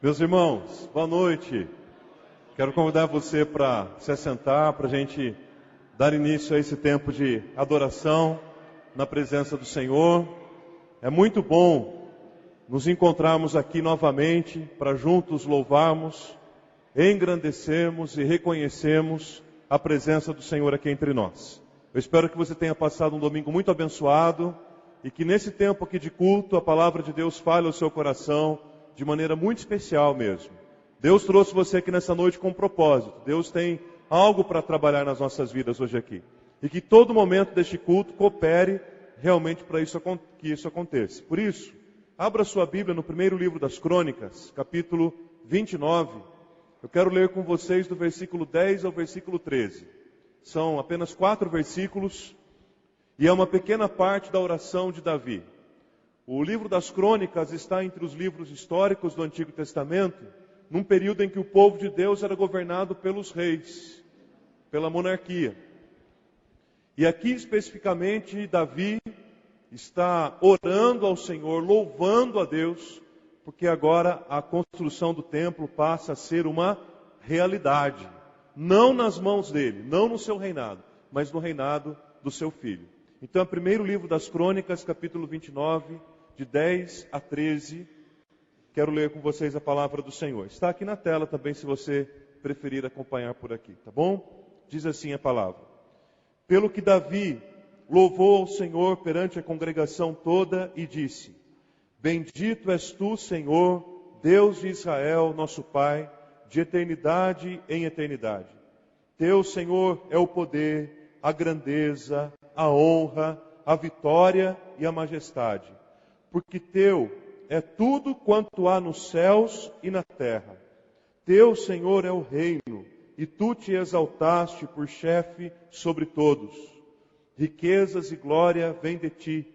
Meus irmãos, boa noite. Quero convidar você para se assentar, para a gente dar início a esse tempo de adoração na presença do Senhor. É muito bom nos encontrarmos aqui novamente para juntos louvarmos, engrandecermos e reconhecermos a presença do Senhor aqui entre nós. Eu espero que você tenha passado um domingo muito abençoado e que nesse tempo aqui de culto a palavra de Deus fale ao seu coração de maneira muito especial mesmo. Deus trouxe você aqui nessa noite com um propósito. Deus tem algo para trabalhar nas nossas vidas hoje aqui. E que todo momento deste culto coopere realmente para que isso aconteça. Por isso, abra sua Bíblia no primeiro livro das Crônicas, capítulo 29. Eu quero ler com vocês do versículo 10 ao versículo 13. São apenas 4 versículos e é uma pequena parte da oração de Davi. O livro das Crônicas está entre os livros históricos do Antigo Testamento, num período em que o povo de Deus era governado pelos reis, pela monarquia. E aqui especificamente Davi está orando ao Senhor, louvando a Deus, porque agora a construção do templo passa a ser uma realidade. Não nas mãos dele, não no seu reinado, mas no reinado do seu filho. Então, é o primeiro livro das Crônicas, capítulo 29, de 10 a 13. Quero ler com vocês a palavra do Senhor. Está aqui na tela também, se você preferir acompanhar por aqui, tá bom? Diz assim a palavra. Pelo que Davi louvou ao Senhor perante a congregação toda e disse: Bendito és tu, Senhor, Deus de Israel, nosso Pai, de eternidade em eternidade. Teu, Senhor, é o poder, a grandeza, a honra, a vitória e a majestade. Porque teu é tudo quanto há nos céus e na terra. Teu, Senhor, é o reino, e tu te exaltaste por chefe sobre todos. Riquezas e glória vêm de ti,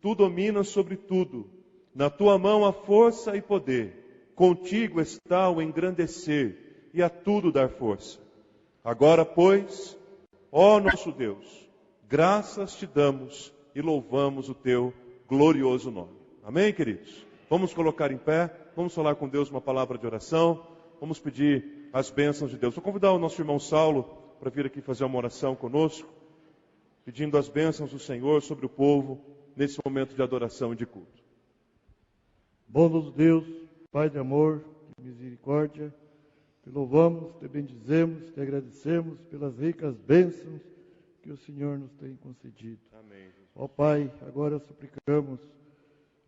tu dominas sobre tudo. Na tua mão há força e poder, contigo está o engrandecer e a tudo dar força. Agora, pois, ó nosso Deus, graças te damos e louvamos o teu glorioso nome. Amém, queridos? Vamos colocar em pé, vamos falar com Deus uma palavra de oração, vamos pedir as bênçãos de Deus. Vou convidar o nosso irmão Saulo para vir aqui fazer uma oração conosco, pedindo as bênçãos do Senhor sobre o povo nesse momento de adoração e de culto. Bondoso Deus, Pai de amor, de misericórdia, te louvamos, te bendizemos, te agradecemos pelas ricas bênçãos que o Senhor nos tem concedido. Amém, Jesus. Ó Pai, agora suplicamos,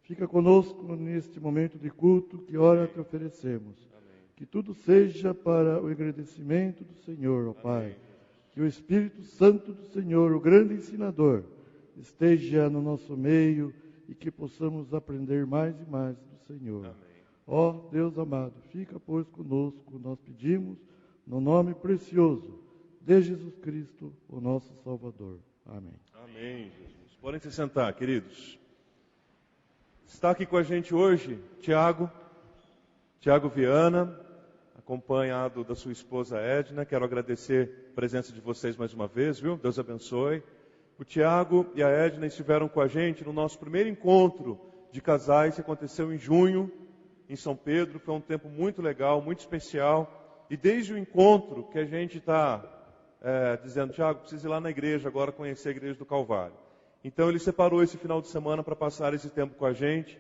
fica conosco neste momento de culto que ora te oferecemos. Amém. Que tudo seja para o agradecimento do Senhor, ó Pai. Amém. Que o Espírito Santo do Senhor, o grande ensinador, esteja no nosso meio e que possamos aprender mais e mais do Senhor. Amém. Ó Deus amado, fica, pois, conosco, nós pedimos, no nome precioso de Jesus Cristo, o nosso Salvador. Amém. Amém, Jesus. Podem se sentar, queridos. Está aqui com a gente hoje Tiago Viana, acompanhado da sua esposa Edna. Quero agradecer a presença de vocês mais uma vez, viu? Deus abençoe. O Tiago e a Edna estiveram com a gente no nosso primeiro encontro de casais, que aconteceu em junho, em São Pedro. Foi um tempo muito legal, muito especial. E desde o encontro que a gente está dizendo, Tiago, precisa ir lá na igreja agora conhecer a igreja do Calvário. Então ele separou esse final de semana para passar esse tempo com a gente.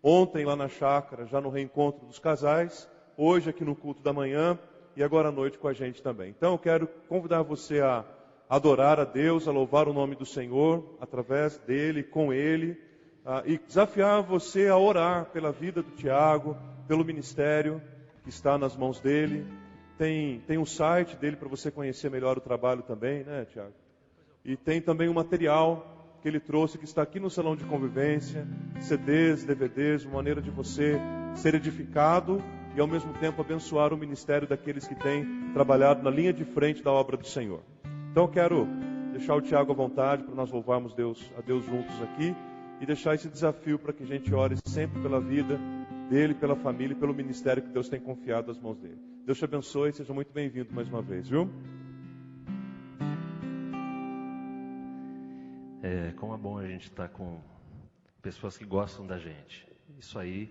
Ontem lá na chácara, já no reencontro dos casais. Hoje aqui no culto da manhã e agora à noite com a gente também. Então eu quero convidar você a adorar a Deus, a louvar o nome do Senhor, através dele, com ele, e desafiar você a orar pela vida do Tiago, pelo ministério que está nas mãos dele. Tem um site dele para você conhecer melhor o trabalho também, né, Tiago? E tem também um material que ele trouxe, que está aqui no salão de convivência, CDs, DVDs, uma maneira de você ser edificado e ao mesmo tempo abençoar o ministério daqueles que têm trabalhado na linha de frente da obra do Senhor. Então eu quero deixar o Tiago à vontade para nós louvarmos a Deus juntos aqui e deixar esse desafio para que a gente ore sempre pela vida dele, pela família e pelo ministério que Deus tem confiado às mãos dele. Deus te abençoe e seja muito bem-vindo mais uma vez, viu? Como é bom a gente estar com pessoas que gostam da gente. Isso aí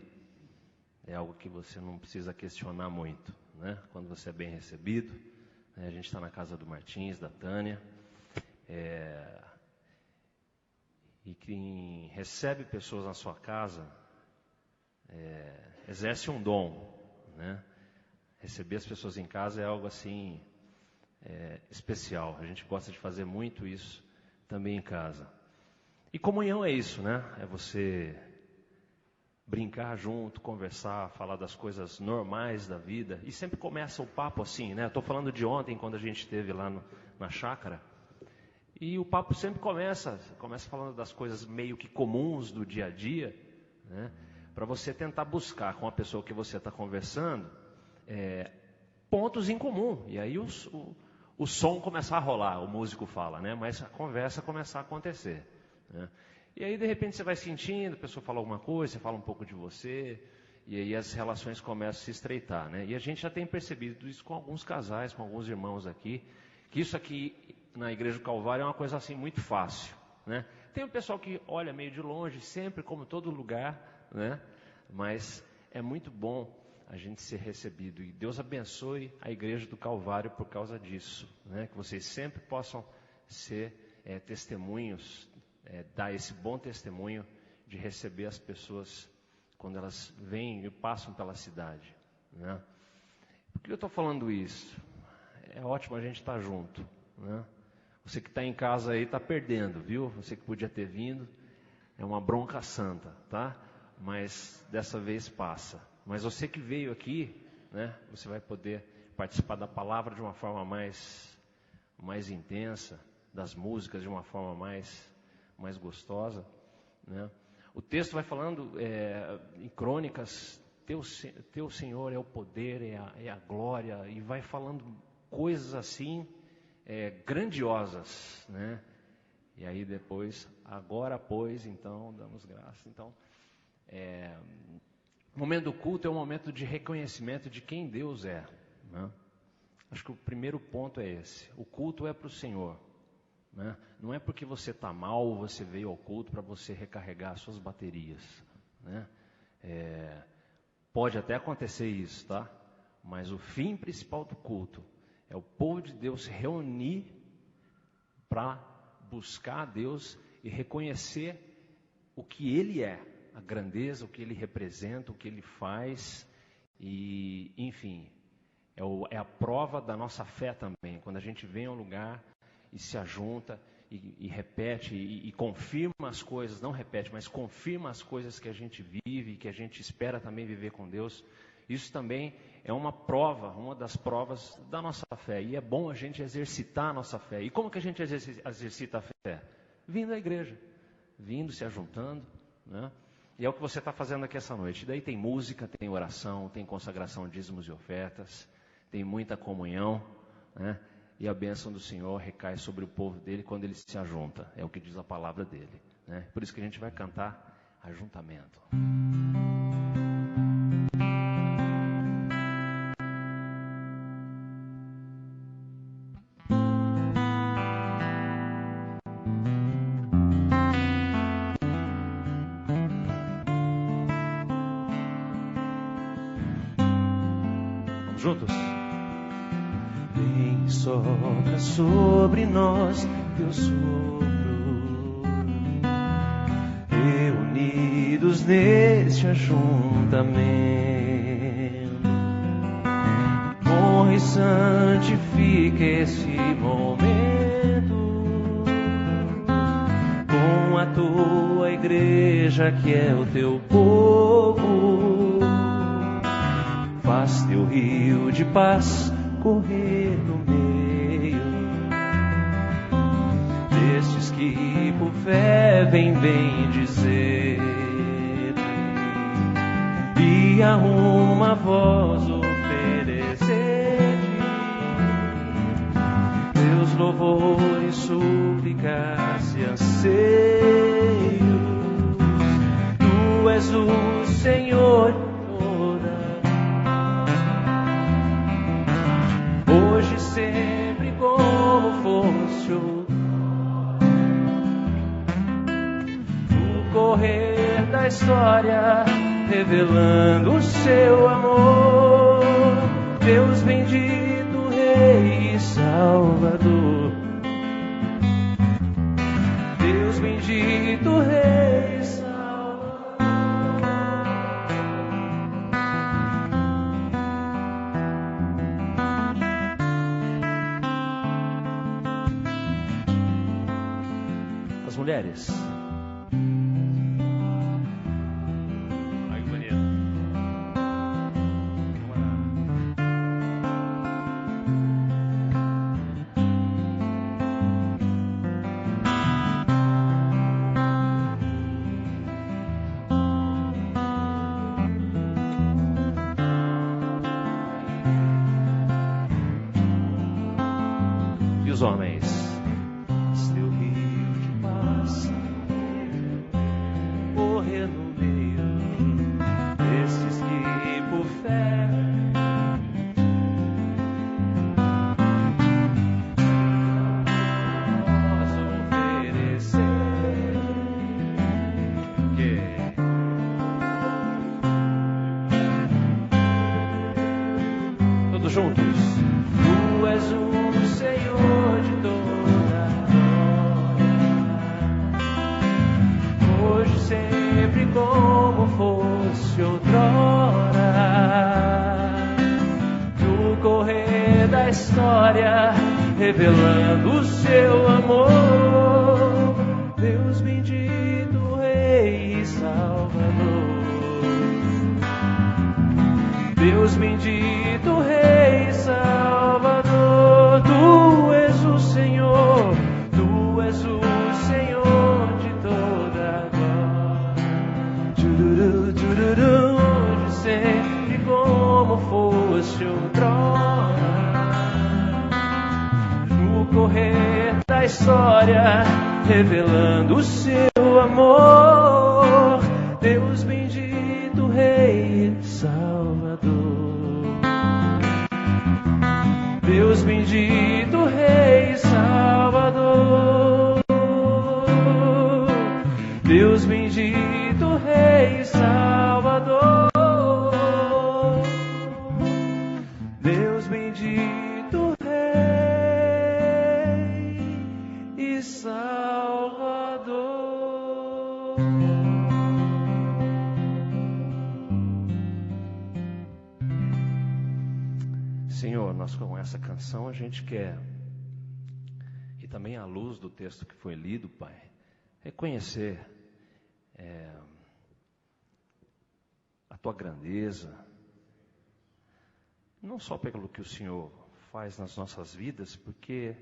é algo que você não precisa questionar muito, né? Quando você é bem recebido, né? A gente está na casa do Martins, da Tânia, e quem recebe pessoas na sua casa exerce um dom, né? Receber as pessoas em casa é algo assim especial. A gente gosta de fazer muito isso também em casa. E comunhão é isso, né? É você brincar junto, conversar, falar das coisas normais da vida. E sempre começa o papo assim, né? Estou falando de ontem, quando a gente esteve lá na chácara. E o papo sempre começa falando das coisas meio que comuns do dia a dia, né? Para você tentar buscar com a pessoa que você está conversando pontos em comum. E aí o som começar a rolar, o músico fala, né? Mas a conversa começar a acontecer, né? E aí de repente você vai sentindo, a pessoa fala alguma coisa, você fala um pouco de você, e aí as relações começam a se estreitar, né? E a gente já tem percebido isso com alguns casais, com alguns irmãos aqui, que isso aqui na Igreja do Calvário é uma coisa assim muito fácil, né? Tem um pessoal que olha meio de longe, sempre como todo lugar, né? Mas é muito bom a gente ser recebido, e Deus abençoe a Igreja do Calvário por causa disso, né? Que vocês sempre possam ser testemunhos, dar esse bom testemunho de receber as pessoas quando elas vêm e passam pela cidade, né? Por que eu estou falando isso? É ótimo a gente estar junto, né? Você que está em casa aí está perdendo, viu? Você que podia ter vindo, é uma bronca santa, tá? Mas dessa vez passa. Mas você que veio aqui, né? Você vai poder participar da palavra de uma forma mais intensa, das músicas de uma forma mais gostosa, né? O texto vai falando em Crônicas, teu Senhor é o poder, é a glória, e vai falando coisas assim grandiosas, né? E aí depois, agora pois, então, damos graça. Então, o momento do culto é um momento de reconhecimento de quem Deus é, né? Acho que o primeiro ponto é esse. O culto é para o Senhor, né? Não é porque você está mal, você veio ao culto para você recarregar as suas baterias, né? Pode até acontecer isso, tá? Mas o fim principal do culto é o povo de Deus se reunir para buscar a Deus e reconhecer o que Ele é, a grandeza, o que Ele representa, o que Ele faz, e enfim, é a prova da nossa fé também, quando a gente vem a um lugar e se ajunta e repete e confirma as coisas, não repete, mas confirma as coisas que a gente vive, que a gente espera também viver com Deus. Isso também é uma prova, uma das provas da nossa fé, e é bom a gente exercitar a nossa fé. E como que a gente exercita a fé? Vindo à igreja, vindo, se ajuntando, né? E é o que você está fazendo aqui essa noite. Daí tem música, tem oração, tem consagração, dízimos e ofertas, tem muita comunhão, né? E a bênção do Senhor recai sobre o povo dele quando ele se ajunta. É o que diz a palavra dele, né? Por isso que a gente vai cantar ajuntamento. Vamos juntos? Vem, sopra sobre nós teu sopro, reunidos neste ajuntamento, honra e santifica esse momento, com a tua igreja que é o teu povo, faz teu rio de paz correr no meio destes que por fé vem bem dizer, e a uma voz oferecer teus louvores, súplicas e anseios. Tu és o Senhor hoje, sempre, como fosse no correr da história, revelando o seu amor. Deus bendito, Rei e Salvador. Deus bendito, Rei e Salvador. As mulheres. Ai, que bonito. E os homens? Seu rio de paz correr no meio desses que por fé posso oferecer que todos juntos. Tu és o Senhor de toda glória, hoje sempre como fosse outrora. No correr da história, revelando o seu amor. Deus bendito, Rei e Salvador. Deus bendito, Rei e Salvador. Tu és o Senhor, Tu és o Senhor de toda glória. Tchururu, tchururu, hoje sempre como fosse outrora. No correr da história, revelando o seu amor. Deus bendito, Rei e Salvador. Deus bendito, Rei e Salvador. Deus bendito, Rei e Salvador. Deus bendito, Rei e Salvador. Senhor, nós com essa canção a gente quer, e também à luz do texto que foi lido, Pai, reconhecer a Tua grandeza, não só pelo que o Senhor faz nas nossas vidas, porque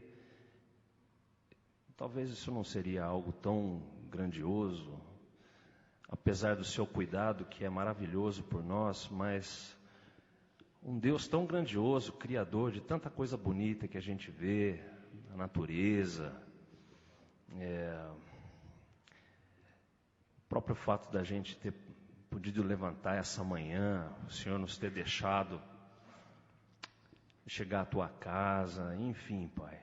talvez isso não seria algo tão grandioso, apesar do Seu cuidado que é maravilhoso por nós, mas um Deus tão grandioso, criador de tanta coisa bonita que a gente vê, a natureza, o próprio fato da gente ter podido levantar essa manhã, o Senhor nos ter deixado chegar à Tua casa, enfim, Pai.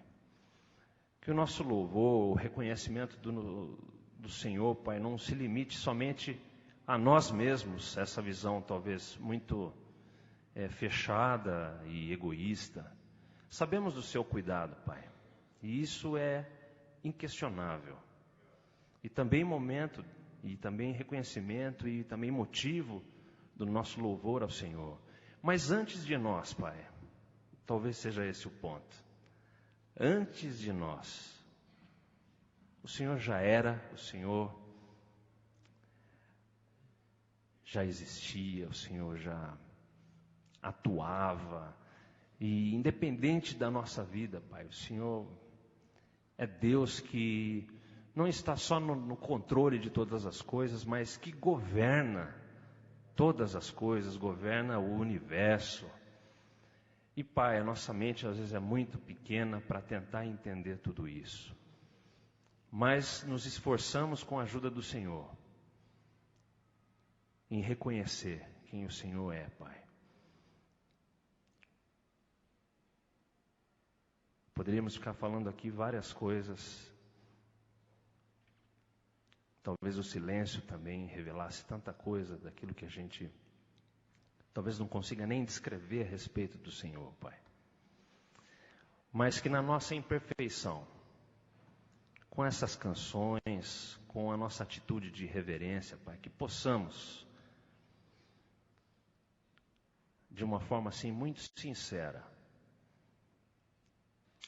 Que o nosso louvor, o reconhecimento do Senhor, Pai, não se limite somente a nós mesmos, essa visão talvez muito fechada e egoísta. Sabemos do Seu cuidado, Pai, e isso é inquestionável. E também momento, e também reconhecimento, e também motivo do nosso louvor ao Senhor. Mas antes de nós, Pai, talvez seja esse o ponto. Antes de nós, o Senhor já era, o Senhor já existia, o Senhor já atuava, e independente da nossa vida, Pai, o Senhor é Deus que não está só no controle de todas as coisas, mas que governa todas as coisas, governa o universo. E Pai, a nossa mente às vezes é muito pequena para tentar entender tudo isso, mas nos esforçamos com a ajuda do Senhor em reconhecer quem o Senhor é, Pai. Poderíamos ficar falando aqui várias coisas. talvez o silêncio também revelasse tanta coisa daquilo que a gente talvez não consiga nem descrever a respeito do Senhor, Pai. Mas que na nossa imperfeição, com essas canções, com a nossa atitude de reverência, Pai, que possamos, de uma forma assim muito sincera,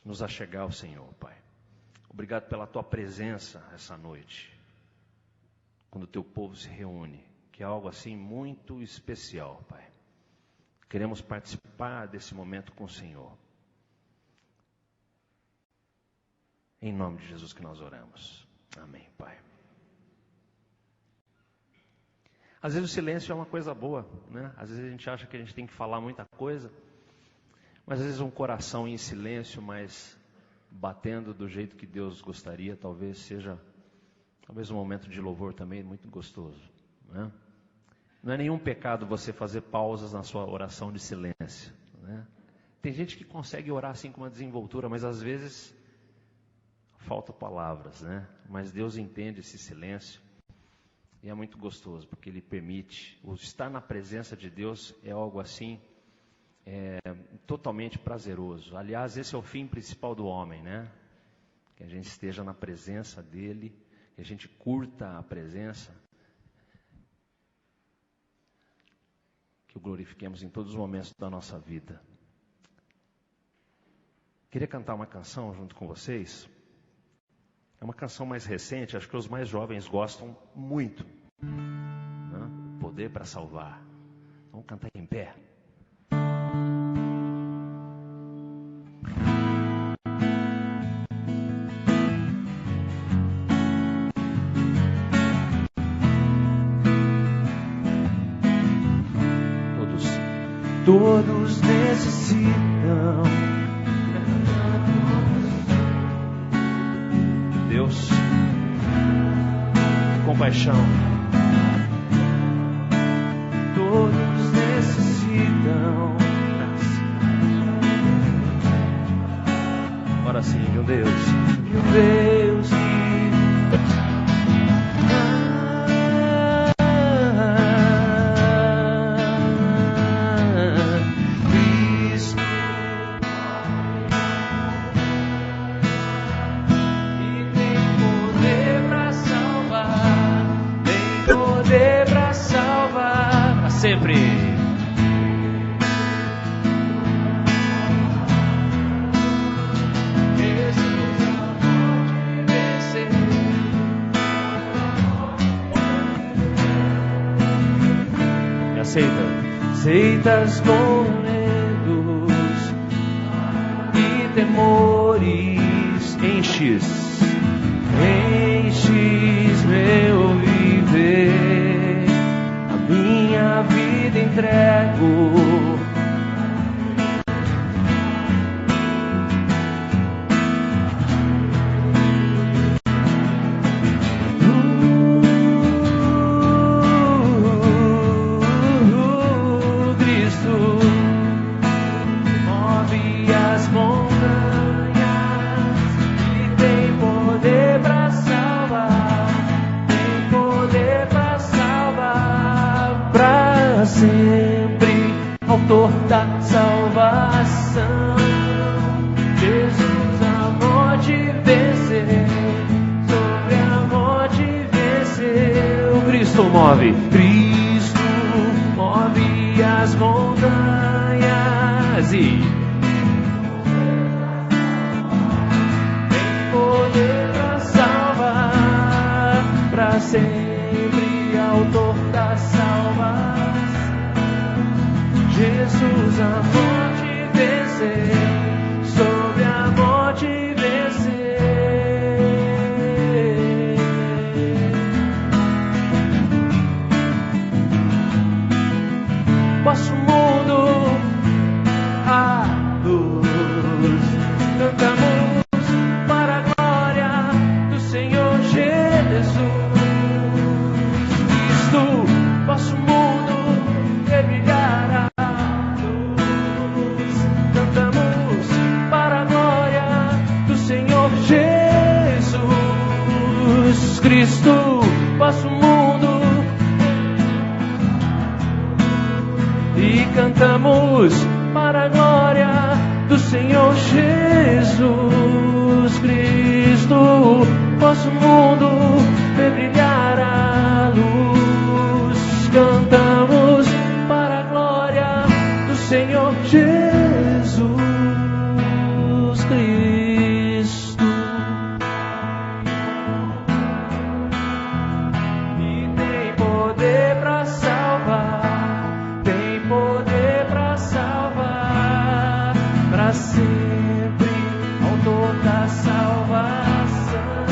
nos achegar ao Senhor, Pai. Obrigado pela Tua presença essa noite, quando o Teu povo se reúne, que é algo assim muito especial, Pai. Queremos participar desse momento com o Senhor. Em nome de Jesus que nós oramos. Amém, Pai. Às vezes o silêncio é uma coisa boa, né? Às vezes a gente acha que a gente tem que falar muita coisa, mas às vezes um coração em silêncio, mas batendo do jeito que Deus gostaria, talvez um momento de louvor também muito gostoso, né? Não é nenhum pecado você fazer pausas na sua oração de silêncio, né? Tem gente que consegue orar assim com uma desenvoltura, mas às vezes faltam palavras, né? Mas Deus entende esse silêncio e é muito gostoso, porque Ele permite. O estar na presença de Deus é algo assim, totalmente prazeroso. Aliás, esse é o fim principal do homem, né? Que a gente esteja na presença dEle, que a gente curta a presença, que o glorifiquemos em todos os momentos da nossa vida. Queria cantar uma canção junto com vocês. É uma canção mais recente, acho que os mais jovens gostam muito, né? Poder para salvar. Vamos cantar em pé. Todos necessitam Deus, compaixão. Todos necessitam. Agora sim, de um Deus. De um Deus que sempre. Me aceitas com medos e temores, enches meu viver. Minha vida entrego. Cristo move as montanhas e tem poder para salvar. Tem poder para salvar para sempre, autor da salvação. Jesus, a morte venceu, sobre a morte venceu. Cristo move as montanhas e tem poder para salvar, para sempre, autor da salvação. Jesus, a morte venceu, sobre a morte venceu. Posso mundo a luz, cantamos para a glória do Senhor Jesus. Cristo, posso mundo brilhar a luz, cantamos para a glória do Senhor Jesus. Cristo, vosso mundo e cantamos para a glória do Senhor Jesus Cristo. Vosso mundo vê brilhar a luz. Cantamos para a glória do Senhor Jesus Cristo. E tem poder para salvar, tem poder para salvar, para sempre, autor da salvação.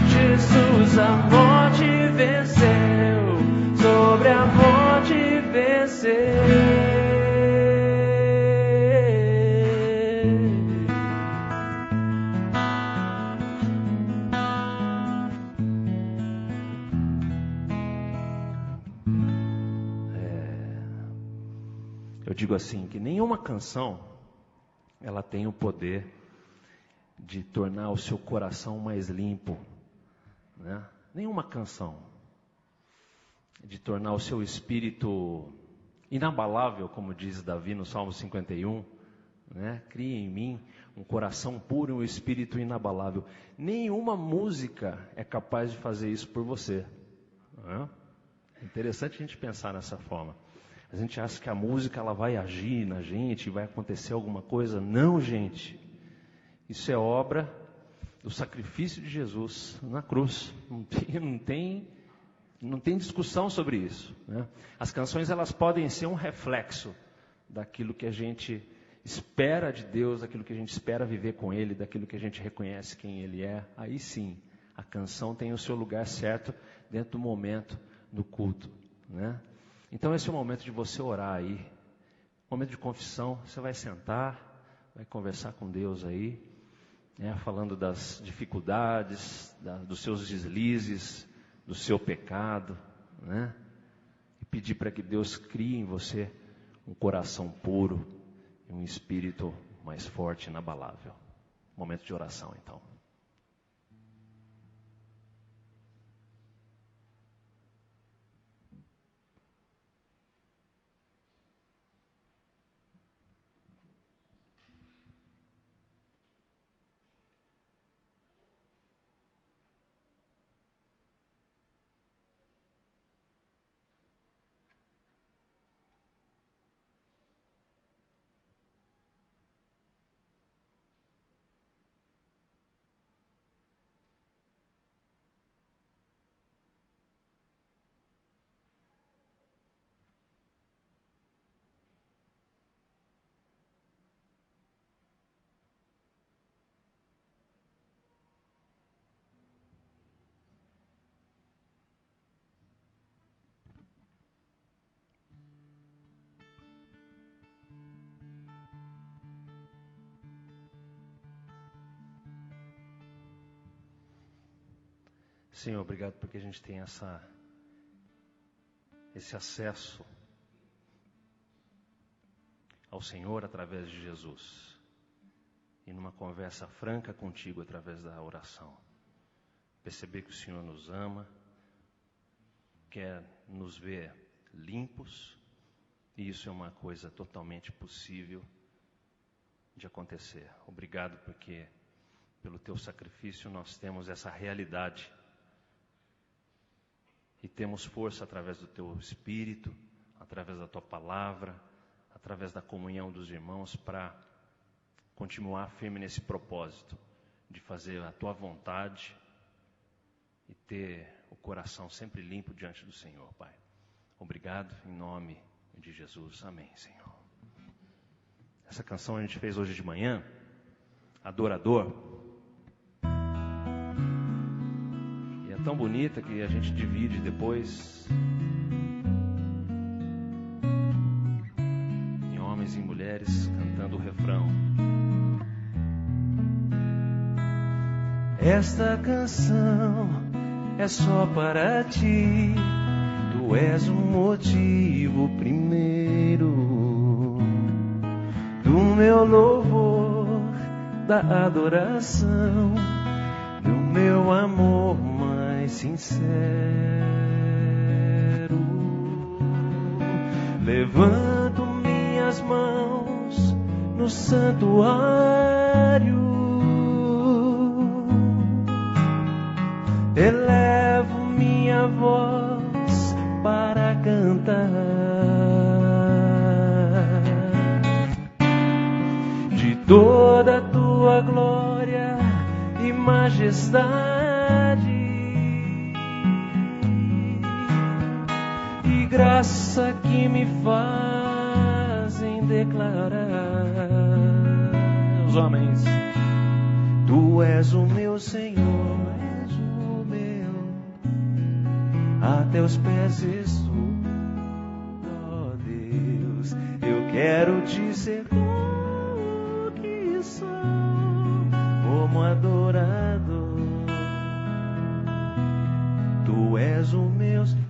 Jesus a morte venceu, sobre a morte venceu. Eu digo assim, que nenhuma canção, ela tem o poder de tornar o seu coração mais limpo, né? Nenhuma canção, de tornar o seu espírito inabalável, como diz Davi no Salmo 51, né? Cria em mim um coração puro e um espírito inabalável. Nenhuma música é capaz de fazer isso por você, né? É interessante a gente pensar nessa forma. A gente acha que a música ela vai agir na gente, vai acontecer alguma coisa. Não, gente. Isso é obra do sacrifício de Jesus na cruz. Não tem discussão sobre isso, né? As canções elas podem ser um reflexo daquilo que a gente espera de Deus, daquilo que a gente espera viver com Ele, daquilo que a gente reconhece quem Ele é. Aí sim, a canção tem o seu lugar certo dentro do momento do culto, né? Então esse é o momento de você orar aí, momento de confissão. Você vai sentar, vai conversar com Deus aí, né, falando das dificuldades, dos seus deslizes, do seu pecado, né, e pedir para que Deus crie em você um coração puro e um espírito mais forte e inabalável. Momento de oração então. Senhor, obrigado porque a gente tem esse acesso ao Senhor através de Jesus. E numa conversa franca contigo através da oração. Perceber que o Senhor nos ama, quer nos ver limpos. E isso é uma coisa totalmente possível de acontecer. Obrigado porque pelo teu sacrifício nós temos essa realidade. E temos força através do teu Espírito, através da tua palavra, através da comunhão dos irmãos, para continuar firme nesse propósito de fazer a tua vontade e ter o coração sempre limpo diante do Senhor, Pai. Obrigado em nome de Jesus. Amém, Senhor. Essa canção a gente fez hoje de manhã, Adorador. Tão bonita que a gente divide depois em homens e mulheres cantando o refrão. Esta canção é só para ti, tu és o motivo primeiro do meu louvor, da adoração, do meu amor mais mais sincero. Levanto minhas mãos no santuário, elevo minha voz para cantar de toda a tua glória e majestade e graça que me fazem declarar. Os homens, tu és o meu Senhor, és o meu, a teus pés estou, ó Deus, eu quero te ser o que sou, como adorador. Tu és o meu rei.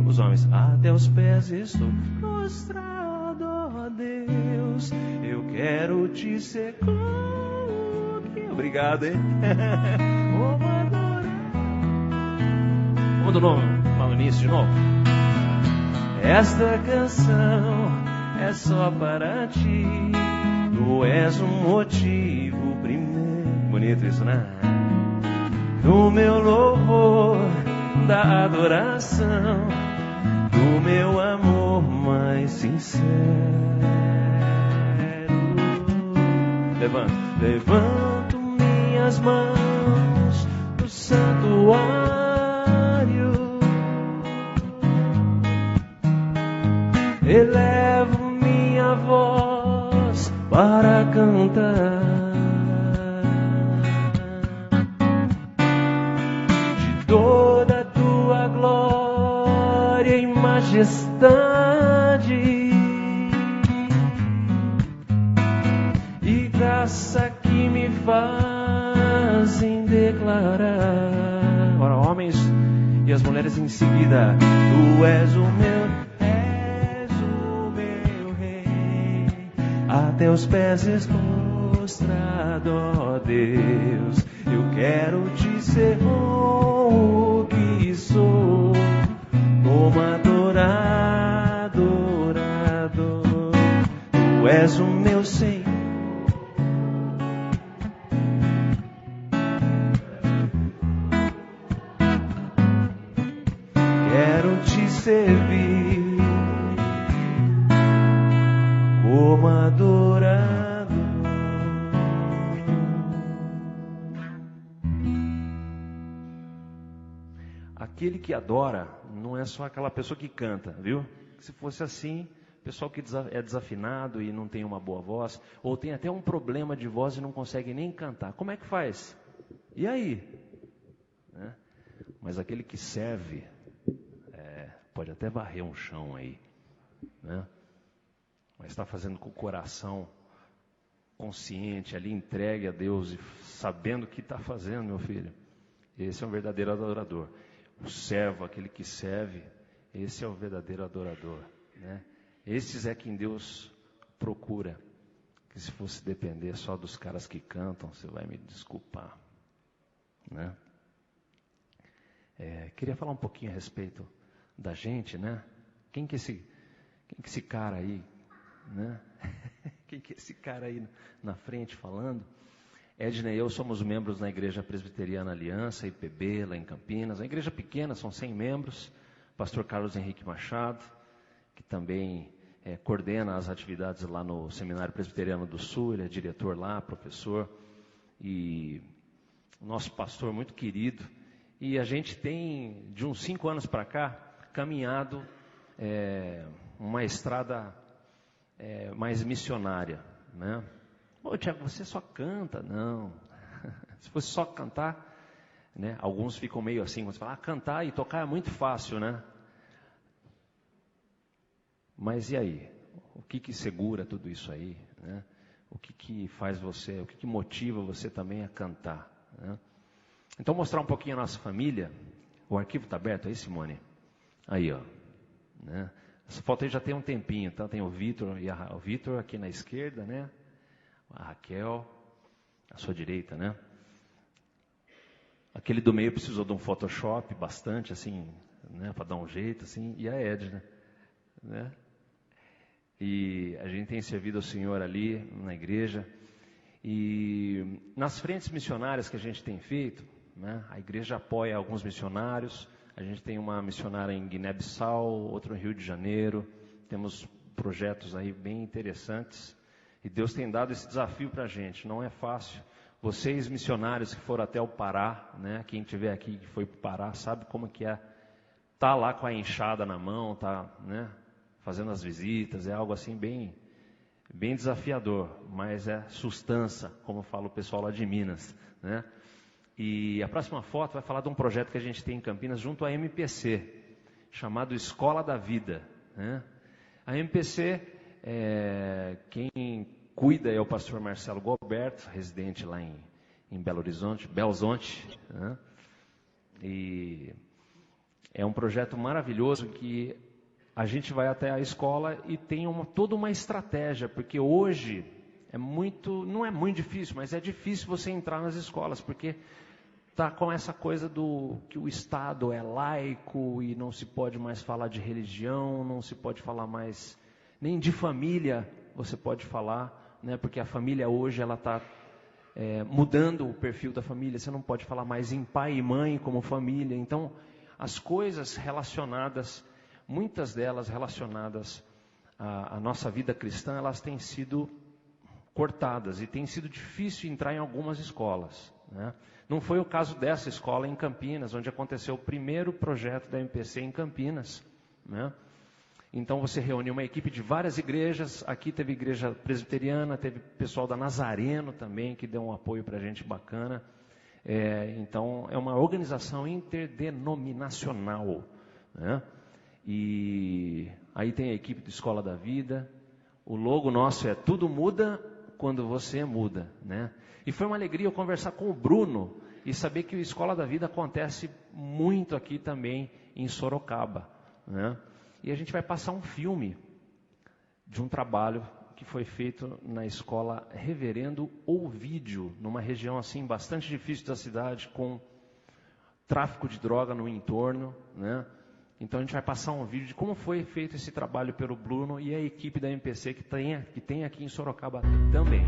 Os homens, a teus pés estou prostrado, ó Deus, eu quero te ser como que... Obrigado, hein? Como adorar. Vamos do novo, fala nisso de novo. Esta canção é só para ti, tu és um motivo primeiro. Bonito isso, né? Do meu louvor, da adoração, do meu amor mais sincero. Levanto minhas mãos no santuário, elevo minha voz para cantar de toda a tua glória e majestade e graça que me fazem declarar. Ora, homens e as mulheres em seguida, tu és o meu rei, a teus pés estou prostrado, ó Deus, eu quero te ser o que sou, como adorador. Tu és o meu Senhor, quero te servir como adorador. Aquele que adora não é só aquela pessoa que canta, viu? Se fosse assim, o pessoal que é desafinado e não tem uma boa voz, ou tem até um problema de voz e não consegue nem cantar, como é que faz? E aí? Né? Mas aquele que serve, pode até varrer um chão aí, né? Mas está fazendo com o coração consciente, ali entregue a Deus e sabendo o que está fazendo, meu filho. Esse é um verdadeiro adorador. O servo, aquele que serve, esse é o verdadeiro adorador, né? Esses é quem Deus procura. Que se fosse depender só dos caras que cantam, você vai me desculpar, né? Queria falar um pouquinho a respeito da gente, né? Quem que esse cara aí, né? Quem que é esse cara aí na frente falando? Edna e eu somos membros na Igreja Presbiteriana Aliança, IPB, lá em Campinas. A igreja pequena, são 100 membros. Pastor Carlos Henrique Machado, que também coordena as atividades lá no Seminário Presbiteriano do Sul. Ele é diretor lá, professor. E nosso pastor muito querido. E a gente tem, de uns 5 anos para cá, caminhado uma estrada mais missionária, né? Ô Tiago, você só canta? Não. Se fosse só cantar, né? Alguns ficam meio assim, quando você fala, cantar e tocar é muito fácil, né? Mas e aí? O que segura tudo isso aí, né? O que faz você, o que motiva você também a cantar, né? Então, mostrar um pouquinho a nossa família. O arquivo está aberto aí, Simone? Aí, ó, né? Essa foto aí já tem um tempinho, tá? Tem o Vitor o Vitor aqui na esquerda, né? A Raquel, à sua direita, né? Aquele do meio precisou de um Photoshop bastante, assim, né, para dar um jeito, assim, e a Edna, né? E a gente tem servido ao Senhor ali na igreja. E nas frentes missionárias que a gente tem feito, né, a igreja apoia alguns missionários. A gente tem uma missionária em Guiné-Bissau, outra no Rio de Janeiro. Temos projetos aí bem interessantes. E Deus tem dado esse desafio para a gente. Não é fácil. Vocês missionários que foram até o Pará, né, quem estiver aqui que foi para o Pará, sabe como que é. Tá lá com a enxada na mão, tá, né, fazendo as visitas. É algo assim bem desafiador, mas é sustância, como fala o pessoal lá de Minas, né? E a próxima foto vai falar de um projeto que a gente tem em Campinas junto à MPC, chamado Escola da Vida, né? A MPC, quem cuida é o pastor Marcelo Gilberto, residente lá em Belo Horizonte, né? E é um projeto maravilhoso que a gente vai até a escola e tem toda uma estratégia, porque hoje não é muito difícil, mas é difícil você entrar nas escolas, porque está com essa coisa que o Estado é laico e não se pode mais falar de religião, não se pode falar mais nem de família, você pode falar, né? Porque a família hoje ela está mudando o perfil da família, você não pode falar mais em pai e mãe como família. Então, as coisas relacionadas, muitas delas relacionadas à nossa vida cristã, elas têm sido cortadas e tem sido difícil entrar em algumas escolas, né? Não foi o caso dessa escola em Campinas, onde aconteceu o primeiro projeto da MPC em Campinas, né? Então você reuniu uma equipe de várias igrejas. Aqui teve igreja presbiteriana, teve pessoal da Nazareno também, que deu um apoio para a gente bacana. Então é uma organização interdenominacional, né? E aí tem a equipe do Escola da Vida. O logo nosso é Tudo Muda Quando Você Muda, né? E foi uma alegria eu conversar com o Bruno e saber que o Escola da Vida acontece muito aqui também em Sorocaba, né? E a gente vai passar um filme de um trabalho que foi feito na escola Reverendo Ovídio, numa região assim bastante difícil da cidade, com tráfico de droga no entorno, né? Então a gente vai passar um vídeo de como foi feito esse trabalho pelo Bruno e a equipe da MPC que tem aqui em Sorocaba também.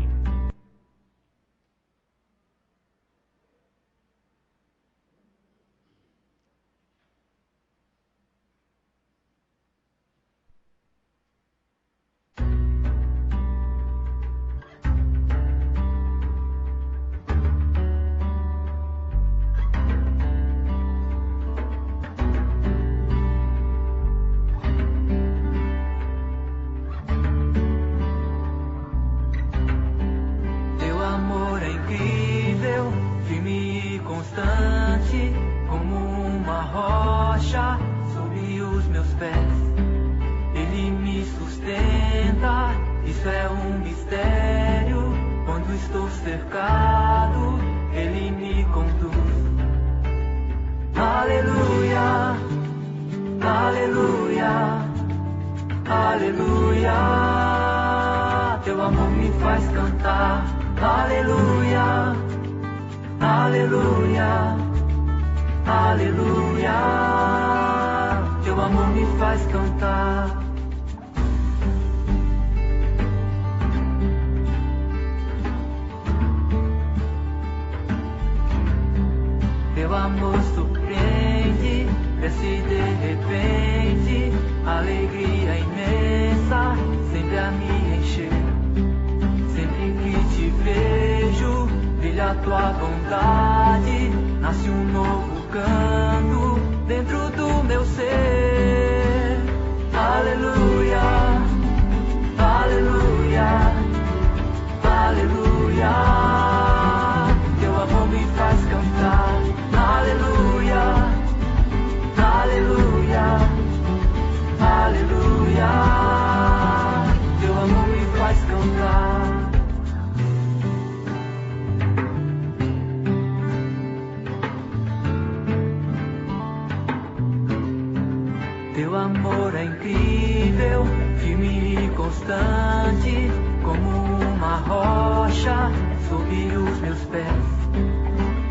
Teu amor é incrível, firme e constante, como uma rocha sob os meus pés.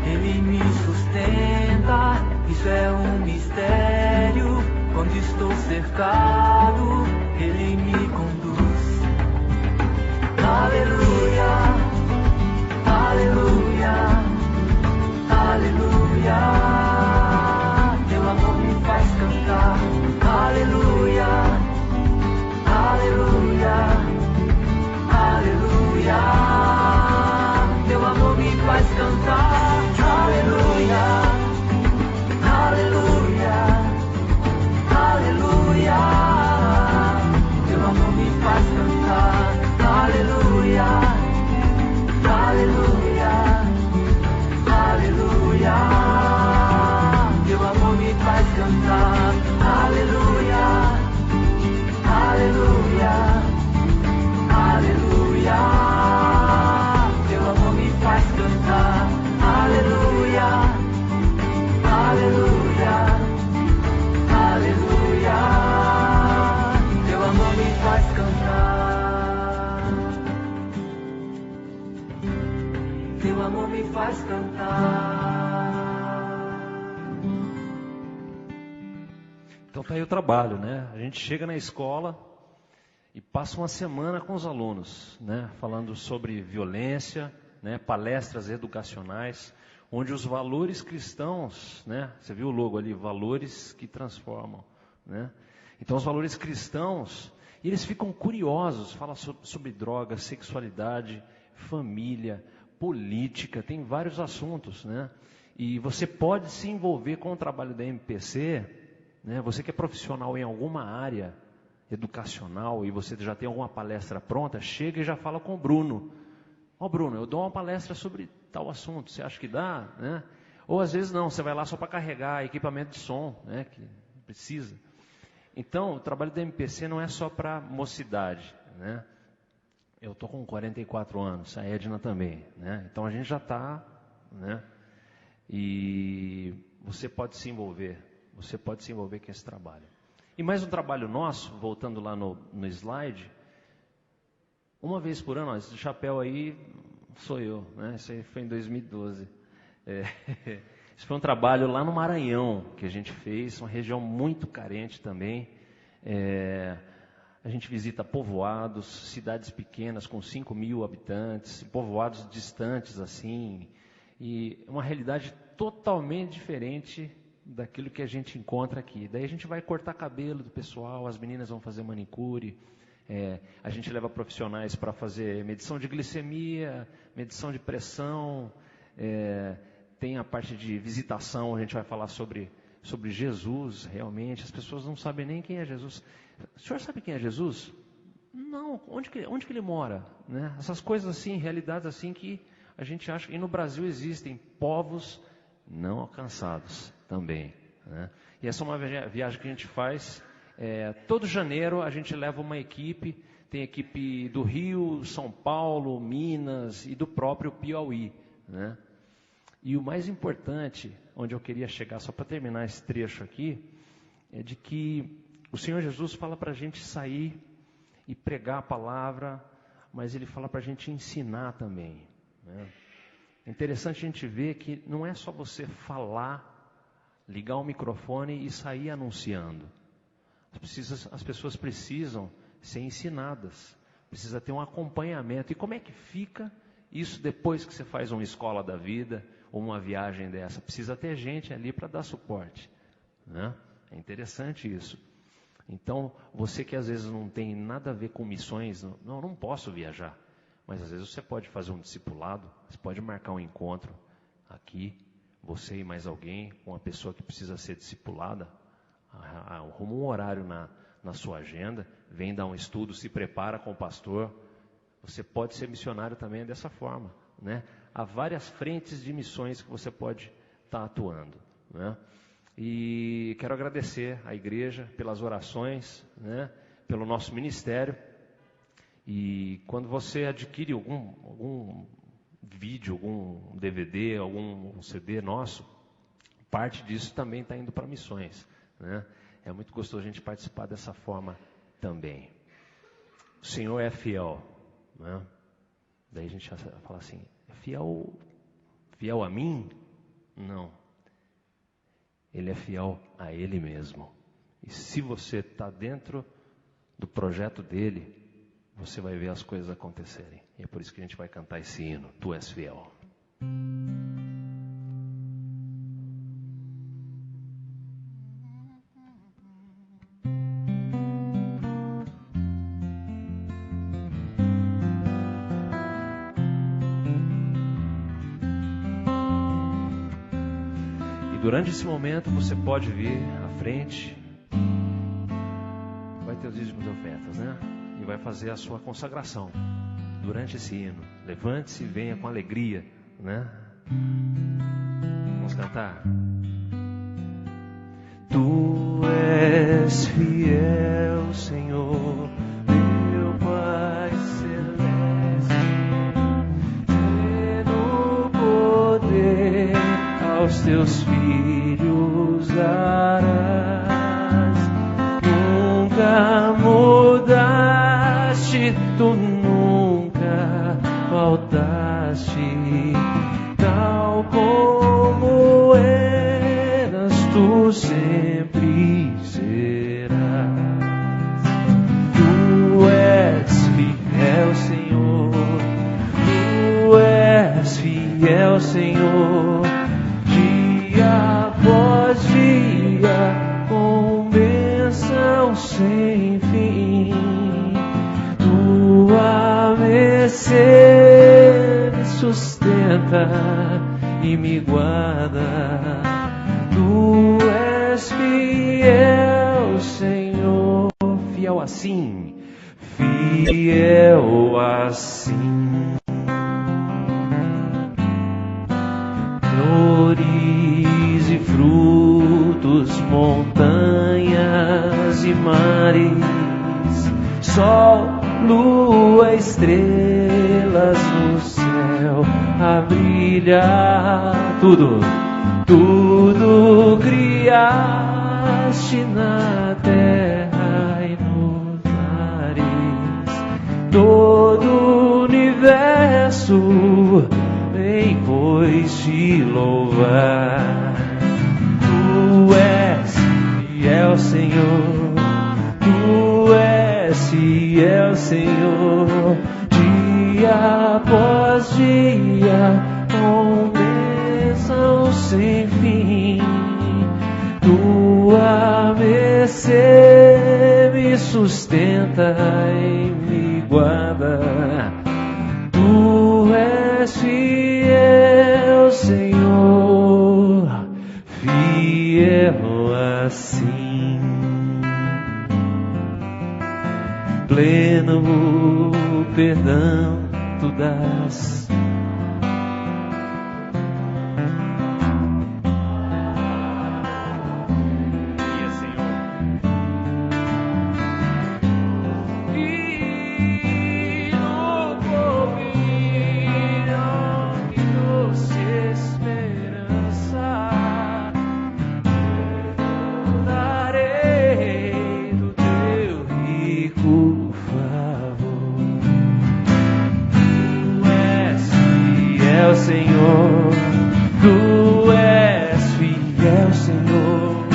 Ele me sustenta. estou cercado, Ele me conduz. Aleluia, aleluia, aleluia. Teu amor me faz cantar. Aleluia, aleluia, aleluia. Teu amor me faz cantar. Aleluia, aleluia, aleluia. Teu amor me faz cantar. Aleluia, aleluia, aleluia. Teu amor me faz cantar. Aleluia, aleluia, aleluia. Teu amor me faz cantar. Aleluia, aleluia, aleluia. Teu amor me faz cantar. Teu amor me faz cantar. Então tá aí o trabalho, né? A gente chega na escola e passa uma semana com os alunos, né? Falando sobre violência, né? Palestras educacionais, onde os valores cristãos, né? Você viu o logo ali, valores que transformam, né? Então os valores cristãos, eles ficam curiosos, falam sobre drogas, sexualidade, família, política, tem vários assuntos, né? E você pode se envolver com o trabalho da MPC, né? Você que é profissional em alguma área educacional e você já tem alguma palestra pronta, chega e já fala com o Bruno. Ó, Bruno, eu dou uma palestra sobre tal assunto, você acha que dá? Né? Ou às vezes não, você vai lá só para carregar equipamento de som, né? Que precisa. Então, o trabalho da MPC não é só para mocidade, né? Eu estou com 44 anos, a Edna também, né? Então a gente já está, né? E você pode se envolver com esse trabalho. E mais um trabalho nosso, voltando lá no slide, uma vez por ano, ó, esse chapéu aí sou eu, né? Isso aí foi em 2012. Isso foi um trabalho lá no Maranhão que a gente fez, uma região muito carente também. A gente visita povoados, cidades pequenas com 5.000 habitantes, povoados distantes assim, e uma realidade totalmente diferente daquilo que a gente encontra aqui. Daí a gente vai cortar cabelo do pessoal, as meninas vão fazer manicure, a gente leva profissionais para fazer medição de glicemia, medição de pressão, tem a parte de visitação, a gente vai falar sobre Jesus, realmente. As pessoas não sabem nem quem é Jesus. O senhor sabe quem é Jesus? Não, onde que ele mora? Né? Essas coisas assim, realidades assim que a gente acha que no Brasil existem povos não alcançados também. Né? E essa é uma viagem que a gente faz. Todo janeiro a gente leva uma equipe, tem equipe do Rio, São Paulo, Minas e do próprio Piauí. Né? E o mais importante, onde eu queria chegar, só para terminar esse trecho aqui, é de que o Senhor Jesus fala para a gente sair e pregar a palavra, mas Ele fala para a gente ensinar também. Né? É interessante a gente ver que não é só você falar, ligar o microfone e sair anunciando. As pessoas precisam ser ensinadas, precisa ter um acompanhamento. E como é que fica isso depois que você faz uma escola da vida, ou uma viagem dessa? Precisa ter gente ali para dar suporte. Né? É interessante isso. Então, você que às vezes não tem nada a ver com missões, não posso viajar. Mas às vezes você pode fazer um discipulado, você pode marcar um encontro aqui, você e mais alguém, com uma pessoa que precisa ser discipulada, arruma um horário na sua agenda, vem dar um estudo, se prepara com o pastor. Você pode ser missionário também dessa forma. Né? Há várias frentes de missões que você pode estar atuando. Né? E quero agradecer à igreja pelas orações, né? Pelo nosso ministério. E quando você adquire algum vídeo, algum DVD, algum CD nosso, parte disso também está indo para missões. Né? É muito gostoso a gente participar dessa forma também. O Senhor é fiel. Né? Daí a gente fala assim, é fiel a mim? Não. Ele é fiel a Ele mesmo. E se você está dentro do projeto dele, você vai ver as coisas acontecerem. E é por isso que a gente vai cantar esse hino, Tu és fiel. Durante esse momento você pode vir à frente, vai ter os dízimos e ofertas, né? E vai fazer a sua consagração durante esse hino. Levante-se e venha com alegria, né? Vamos cantar? Tu és fiel, Senhor, meu Pai celeste, no poder aos teus filhos darás. Nunca mudaste, tu nunca faltaste, tal como eras, tu sempre serás. Tu és fiel, Senhor, tu és fiel, Senhor, após dia, com bênção sem fim. Tua mercê me sustenta e me guarda. Tu és fiel, Senhor, fiel assim, fiel assim. Flores e frutos, montanhas e mares, sol, lua, estrelas no céu a brilhar. Tudo criaste na terra e nos mares. Todo o universo vem, pois, te louvar. Tu és fiel, Senhor, tu és fiel, Senhor, dia após dia, com bênção sem fim. Tua mercê me sustenta e me guarda. Tu és fiel, Senhor, fiel assim. Pleno perdão tu dás. Senhor, tu és fiel, Senhor,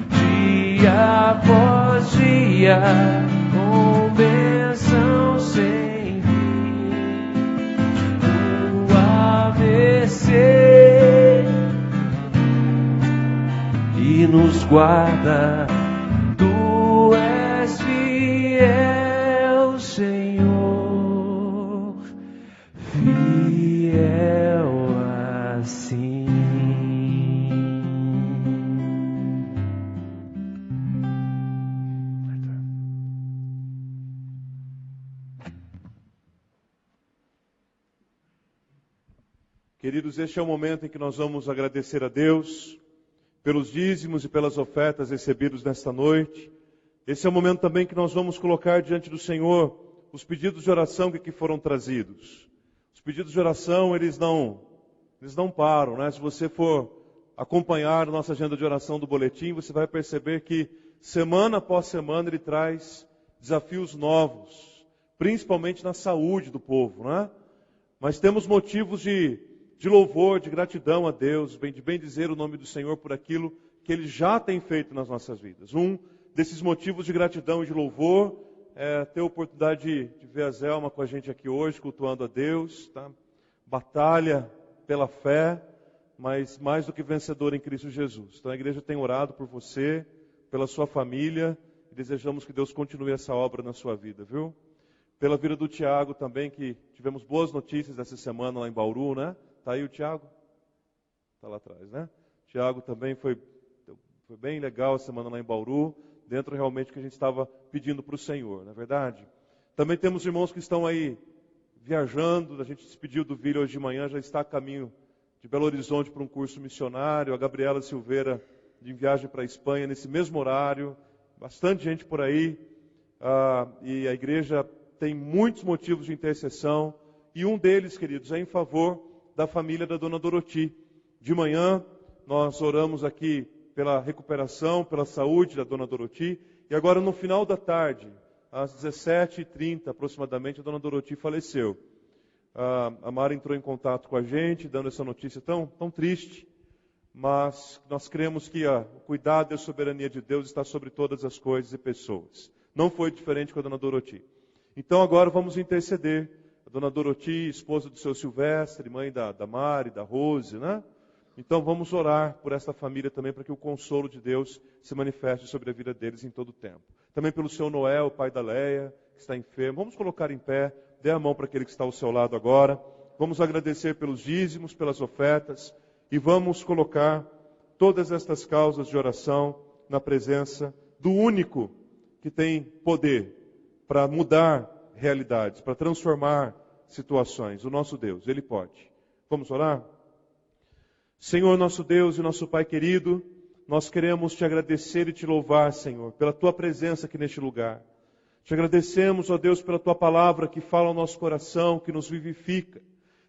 dia após dia, com bênção sem fim. Tua mercê e nos guarda. Tu és fiel, Senhor, fiel assim. Queridos, este é o momento em que nós vamos agradecer a Deus pelos dízimos e pelas ofertas recebidos nesta noite. Esse é o momento também que nós vamos colocar diante do Senhor os pedidos de oração que aqui foram trazidos. Os pedidos de oração, eles não param, né? Se você for acompanhar a nossa agenda de oração do boletim, você vai perceber que semana após semana ele traz desafios novos, principalmente na saúde do povo, né? Mas temos motivos de louvor, de gratidão a Deus, de bem dizer o nome do Senhor por aquilo que Ele já tem feito nas nossas vidas. Um desses motivos de gratidão e de louvor, ter a oportunidade de ver a Zelma com a gente aqui hoje, cultuando a Deus, tá? Batalha pela fé, mas mais do que vencedor em Cristo Jesus. Então a igreja tem orado por você, pela sua família, e desejamos que Deus continue essa obra na sua vida, viu? Pela vida do Tiago também, que tivemos boas notícias essa semana lá em Bauru, né? Tá aí o Tiago? Tá lá atrás, né? Tiago também foi bem legal a semana lá em Bauru, dentro realmente do que a gente estava pedindo para o Senhor, não é verdade? Também temos irmãos que estão aí viajando, a gente se despediu do Vila hoje de manhã, já está a caminho de Belo Horizonte para um curso missionário, a Gabriela Silveira de viagem para a Espanha nesse mesmo horário, bastante gente por aí, e a igreja tem muitos motivos de intercessão, e um deles, queridos, é em favor da família da Dona Doroti. De manhã, nós oramos aqui pela recuperação, pela saúde da Dona Doroti, e agora no final da tarde, às 17h30 aproximadamente, a Dona Doroti faleceu. A Mara entrou em contato com a gente, dando essa notícia tão triste, mas nós cremos que o cuidado e a soberania de Deus está sobre todas as coisas e pessoas. Não foi diferente com a Dona Doroti. Então agora vamos interceder. A Dona Doroti, esposa do seu Silvestre, mãe da Mari, da Rose, né? Então vamos orar por essa família também, para que o consolo de Deus se manifeste sobre a vida deles em todo o tempo. Também pelo seu Noel, pai da Leia, que está enfermo. Vamos colocar em pé, dê a mão para aquele que está ao seu lado agora. Vamos agradecer pelos dízimos, pelas ofertas, e vamos colocar todas estas causas de oração na presença do único que tem poder para mudar realidades, para transformar situações. O nosso Deus, Ele pode. Vamos orar? Senhor, nosso Deus e nosso Pai querido, nós queremos te agradecer e te louvar, Senhor, pela tua presença aqui neste lugar. Te agradecemos, ó Deus, pela tua palavra que fala ao nosso coração, que nos vivifica.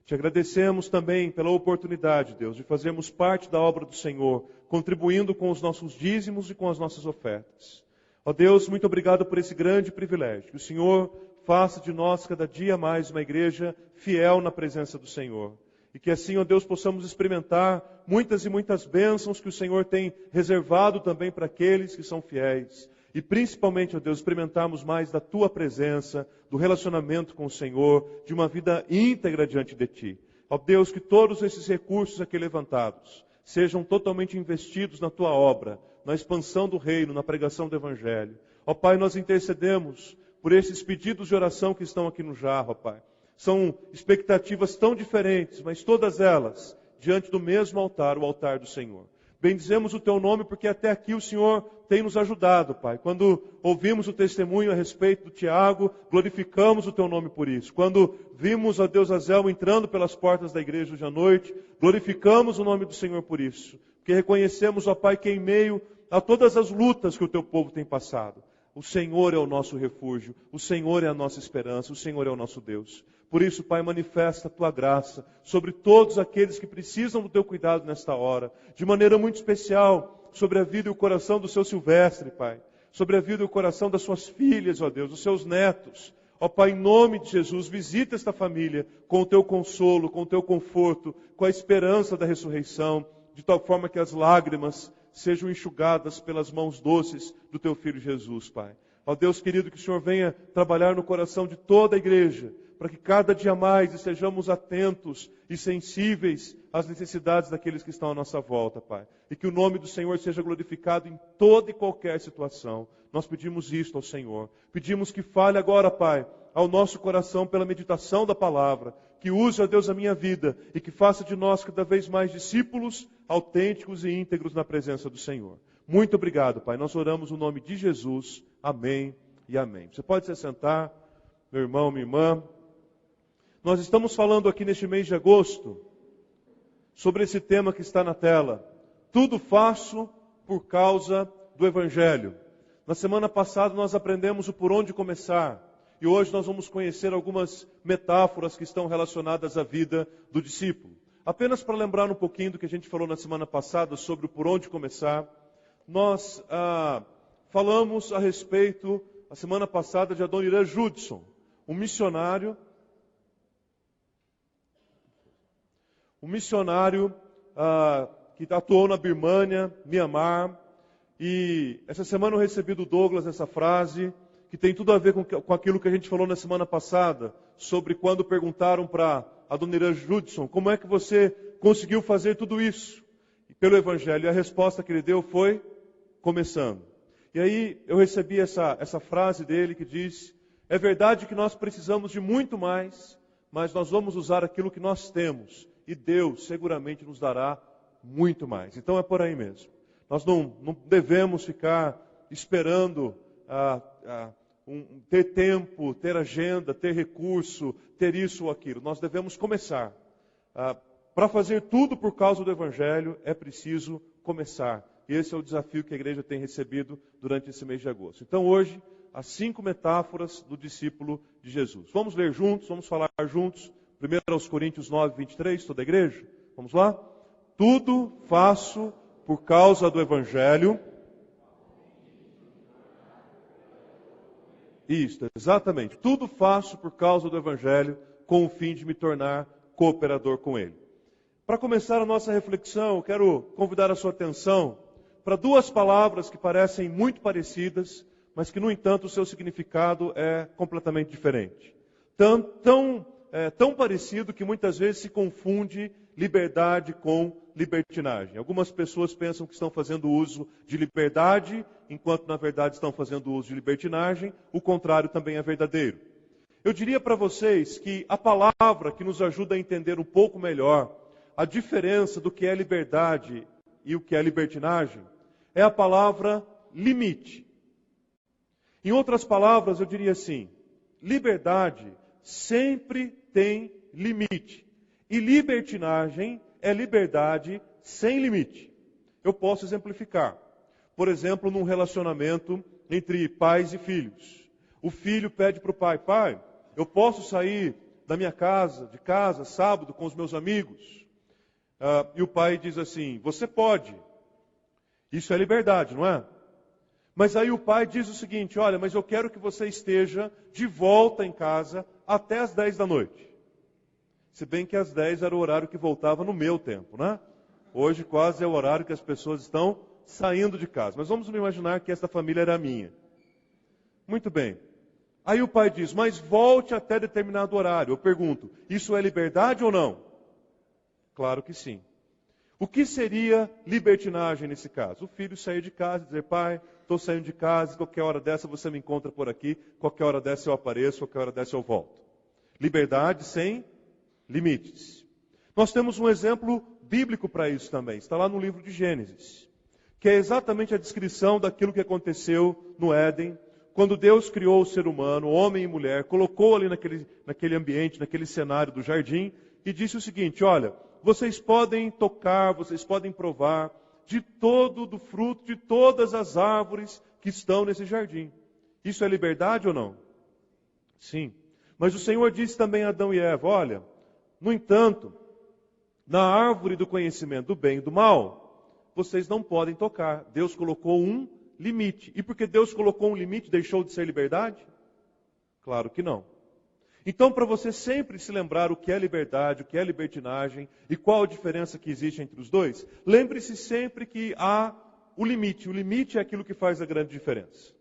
Te agradecemos também pela oportunidade, Deus, de fazermos parte da obra do Senhor, contribuindo com os nossos dízimos e com as nossas ofertas. Ó Deus, muito obrigado por esse grande privilégio. Que o Senhor faça de nós cada dia mais uma igreja fiel na presença do Senhor. E que assim, ó Deus, possamos experimentar muitas e muitas bênçãos que o Senhor tem reservado também para aqueles que são fiéis. E principalmente, ó Deus, experimentarmos mais da Tua presença, do relacionamento com o Senhor, de uma vida íntegra diante de Ti. Ó Deus, que todos esses recursos aqui levantados sejam totalmente investidos na Tua obra, na expansão do reino, na pregação do Evangelho. Ó Pai, nós intercedemos por esses pedidos de oração que estão aqui no jarro, ó Pai. São expectativas tão diferentes, mas todas elas diante do mesmo altar, o altar do Senhor. Bendizemos o Teu nome porque até aqui o Senhor tem nos ajudado, Pai. Quando ouvimos o testemunho a respeito do Tiago, glorificamos o Teu nome por isso. Quando vimos a Deus Azelmo entrando pelas portas da igreja hoje à noite, glorificamos o nome do Senhor por isso. Porque reconhecemos, ó Pai, que em meio a todas as lutas que o Teu povo tem passado, o Senhor é o nosso refúgio, o Senhor é a nossa esperança, o Senhor é o nosso Deus. Por isso, Pai, manifesta a Tua graça sobre todos aqueles que precisam do Teu cuidado nesta hora. De maneira muito especial, sobre a vida e o coração do seu Silvestre, Pai. Sobre a vida e o coração das suas filhas, ó Deus, dos seus netos. Ó Pai, em nome de Jesus, visita esta família com o Teu consolo, com o Teu conforto, com a esperança da ressurreição, de tal forma que as lágrimas sejam enxugadas pelas mãos doces do Teu Filho Jesus, Pai. Ó Deus querido, que o Senhor venha trabalhar no coração de toda a igreja, para que cada dia mais estejamos atentos e sensíveis às necessidades daqueles que estão à nossa volta, Pai. E que o nome do Senhor seja glorificado em toda e qualquer situação. Nós pedimos isto ao Senhor. Pedimos que fale agora, Pai, ao nosso coração pela meditação da palavra. Que use, ó Deus, a minha vida e que faça de nós cada vez mais discípulos autênticos e íntegros na presença do Senhor. Muito obrigado, Pai. Nós oramos no nome de Jesus. Amém e amém. Você pode se sentar, meu irmão, minha irmã. Nós estamos falando aqui neste mês de agosto sobre esse tema que está na tela. Tudo faço por causa do Evangelho. Na semana passada nós aprendemos o por onde começar. E hoje nós vamos conhecer algumas metáforas que estão relacionadas à vida do discípulo. Apenas para lembrar um pouquinho do que a gente falou na semana passada sobre o por onde começar. Nós falamos a respeito, a semana passada, de Adoniran Judson, um missionário que atuou na Birmânia, Mianmar, E essa semana eu recebi do Douglas essa frase, que tem tudo a ver com aquilo que a gente falou na semana passada, sobre quando perguntaram para a dona Irã Judson, como é que você conseguiu fazer tudo isso? E pelo Evangelho. E a resposta que ele deu foi, começando. E aí eu recebi essa frase dele que diz, é verdade que nós precisamos de muito mais, mas nós vamos usar aquilo que nós temos. E Deus seguramente nos dará muito mais. Então é por aí mesmo. Nós não devemos ficar esperando ter tempo, ter agenda, ter recurso, ter isso ou aquilo. Nós devemos começar. Para fazer tudo por causa do Evangelho, é preciso começar. E esse é o desafio que a igreja tem recebido durante esse mês de agosto. Então hoje, as 5 metáforas do discípulo de Jesus. Vamos ler juntos, vamos falar juntos. 1 Coríntios 9, 23, toda a igreja. Vamos lá? Tudo faço por causa do Evangelho. Isso, exatamente. Tudo faço por causa do Evangelho, com o fim de me tornar cooperador com ele. Para começar a nossa reflexão, eu quero convidar a sua atenção para 2 palavras que parecem muito parecidas, mas que, no entanto, o seu significado é completamente diferente. Tão parecido que muitas vezes se confunde liberdade com libertinagem. Algumas pessoas pensam que estão fazendo uso de liberdade, enquanto na verdade estão fazendo uso de libertinagem. O contrário também é verdadeiro. Eu diria para vocês que a palavra que nos ajuda a entender um pouco melhor a diferença do que é liberdade e o que é libertinagem é a palavra limite. Em outras palavras, eu diria assim, liberdade sempre tem limite. E libertinagem é liberdade sem limite. Eu posso exemplificar. Por exemplo, num relacionamento entre pais e filhos. O filho pede para o pai, pai, eu posso sair da minha casa, de casa, sábado, com os meus amigos? E o pai diz assim, você pode. Isso é liberdade, não é? Mas aí o pai diz o seguinte, olha, mas eu quero que você esteja de volta em casa até as 10 da noite. Se bem que às 10 era o horário que voltava no meu tempo, né? Hoje quase é o horário que as pessoas estão saindo de casa. Mas vamos imaginar que esta família era minha. Muito bem. Aí o pai diz, mas volte até determinado horário. Eu pergunto, isso é liberdade ou não? Claro que sim. O que seria libertinagem nesse caso? O filho sair de casa e dizer, pai, estou saindo de casa, qualquer hora dessa você me encontra por aqui, qualquer hora dessa eu apareço, qualquer hora dessa eu volto. Liberdade sem limites. Nós temos um exemplo bíblico para isso também. Está lá no livro de Gênesis, que é exatamente a descrição daquilo que aconteceu no Éden, quando Deus criou o ser humano, homem e mulher, colocou ali naquele ambiente, naquele cenário do jardim, e disse o seguinte, olha, vocês podem tocar, vocês podem provar do fruto de todas as árvores que estão nesse jardim. Isso é liberdade ou não? Sim. Mas o Senhor disse também a Adão e Eva, olha, no entanto, na árvore do conhecimento do bem e do mal, vocês não podem tocar. Deus colocou um limite. E porque Deus colocou um limite, deixou de ser liberdade? Claro que não. Então, para você sempre se lembrar o que é liberdade, o que é libertinagem e qual a diferença que existe entre os dois, lembre-se sempre que há o limite. O limite é aquilo que faz a grande diferença.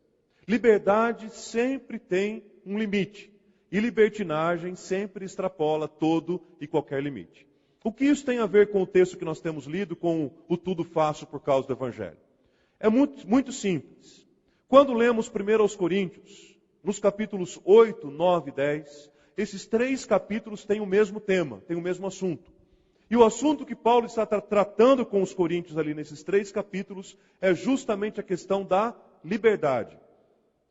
Liberdade sempre tem um limite. E libertinagem sempre extrapola todo e qualquer limite. O que isso tem a ver com o texto que nós temos lido, com o tudo faço por causa do Evangelho? É muito simples. Quando lemos 1 Coríntios, nos capítulos 8, 9 e 10, esses 3 capítulos têm o mesmo tema, têm o mesmo assunto. E o assunto que Paulo está tratando com os coríntios ali nesses 3 capítulos é justamente a questão da liberdade.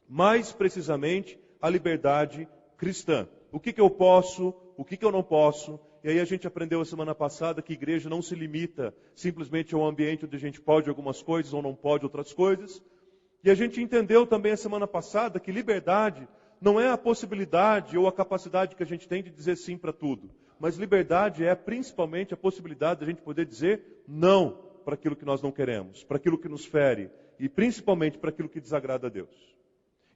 Mais precisamente, a liberdade cristã. O que eu posso, o que eu não posso. E aí a gente aprendeu a semana passada que a igreja não se limita simplesmente ao ambiente onde a gente pode algumas coisas ou não pode outras coisas. E a gente entendeu também a semana passada que liberdade não é a possibilidade ou a capacidade que a gente tem de dizer sim para tudo. Mas liberdade é principalmente a possibilidade de a gente poder dizer não para aquilo que nós não queremos, para aquilo que nos fere e principalmente para aquilo que desagrada a Deus.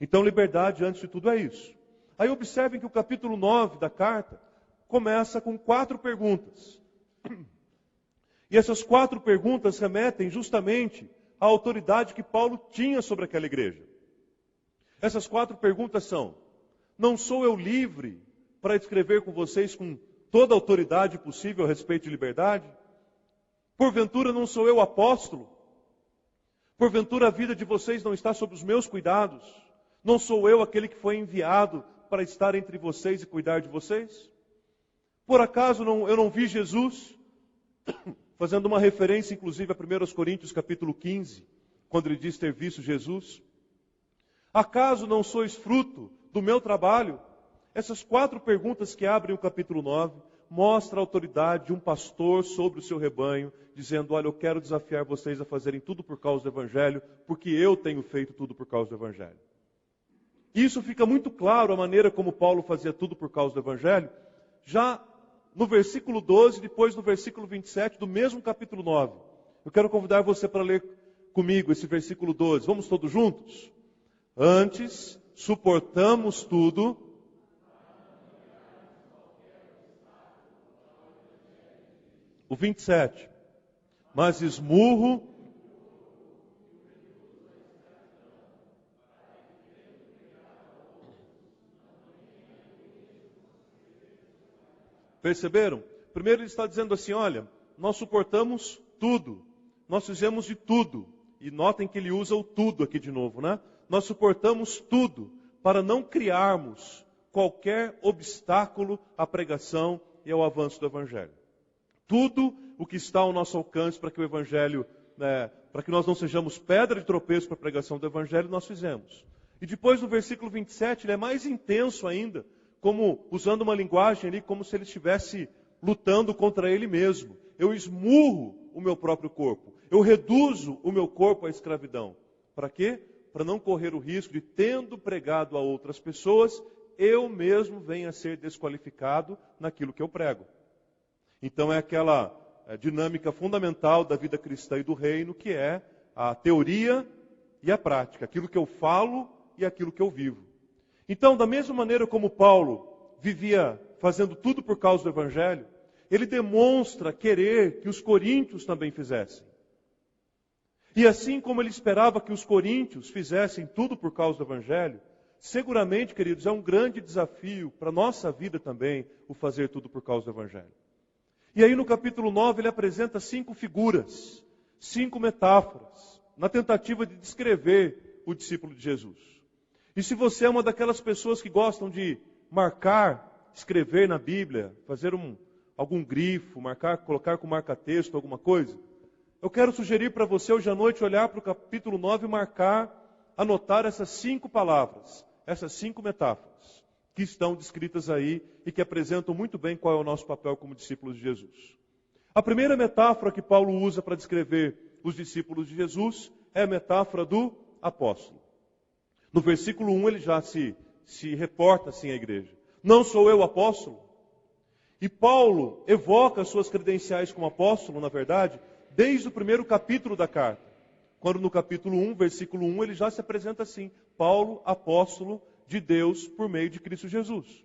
Então liberdade, antes de tudo, é isso. Aí observem que o capítulo 9 da carta começa com 4 perguntas. E essas 4 perguntas remetem justamente a autoridade que Paulo tinha sobre aquela igreja. Essas 4 perguntas são: não sou eu livre para escrever com vocês com toda a autoridade possível a respeito de liberdade? Porventura não sou eu apóstolo? Porventura a vida de vocês não está sob os meus cuidados? Não sou eu aquele que foi enviado para estar entre vocês e cuidar de vocês? Por acaso eu não vi Jesus, fazendo uma referência inclusive a 1 Coríntios capítulo 15, quando ele diz ter visto Jesus? Acaso não sois fruto do meu trabalho? Essas 4 perguntas que abrem o capítulo 9 mostram a autoridade de um pastor sobre o seu rebanho, dizendo: olha, eu quero desafiar vocês a fazerem tudo por causa do Evangelho, porque eu tenho feito tudo por causa do Evangelho. Isso fica muito claro, a maneira como Paulo fazia tudo por causa do Evangelho, já no versículo 12, depois no versículo 27 do mesmo capítulo 9. Eu quero convidar você para ler comigo esse versículo 12. Vamos todos juntos? Antes, suportamos tudo. O 27. Mas esmurro. Perceberam? Primeiro ele está dizendo assim: olha, nós suportamos tudo. Nós fizemos de tudo. E notem que ele usa o tudo aqui de novo, né? Nós suportamos tudo para não criarmos qualquer obstáculo à pregação e ao avanço do Evangelho. Tudo o que está ao nosso alcance para que o Evangelho, para que nós não sejamos pedra de tropeço para a pregação do Evangelho, nós fizemos. E depois no versículo 27, ele é mais intenso ainda, como usando uma linguagem ali, como se ele estivesse lutando contra ele mesmo. Eu esmurro o meu próprio corpo. Eu reduzo o meu corpo à escravidão. Para quê? Para não correr o risco de, tendo pregado a outras pessoas, eu mesmo venha a ser desqualificado naquilo que eu prego. Então é aquela dinâmica fundamental da vida cristã e do reino, que é a teoria e a prática. Aquilo que eu falo e aquilo que eu vivo. Então, da mesma maneira como Paulo vivia fazendo tudo por causa do Evangelho, ele demonstra querer que os coríntios também fizessem. E assim como ele esperava que os coríntios fizessem tudo por causa do Evangelho, seguramente, queridos, é um grande desafio para a nossa vida também o fazer tudo por causa do Evangelho. E aí no capítulo 9 ele apresenta 5 figuras, 5 metáforas, na tentativa de descrever o discípulo de Jesus. E se você é uma daquelas pessoas que gostam de marcar, escrever na Bíblia, fazer algum grifo, marcar, colocar com marca-texto, alguma coisa, eu quero sugerir para você hoje à noite olhar para o capítulo 9 e marcar, anotar essas 5 palavras, essas 5 metáforas, que estão descritas aí e que apresentam muito bem qual é o nosso papel como discípulos de Jesus. A primeira metáfora que Paulo usa para descrever os discípulos de Jesus é a metáfora do apóstolo. No versículo 1 ele já se reporta assim à igreja: não sou eu apóstolo? E Paulo evoca suas credenciais como apóstolo, na verdade, desde o primeiro capítulo da carta. Quando no capítulo 1, versículo 1, ele já se apresenta assim: Paulo, apóstolo de Deus por meio de Cristo Jesus.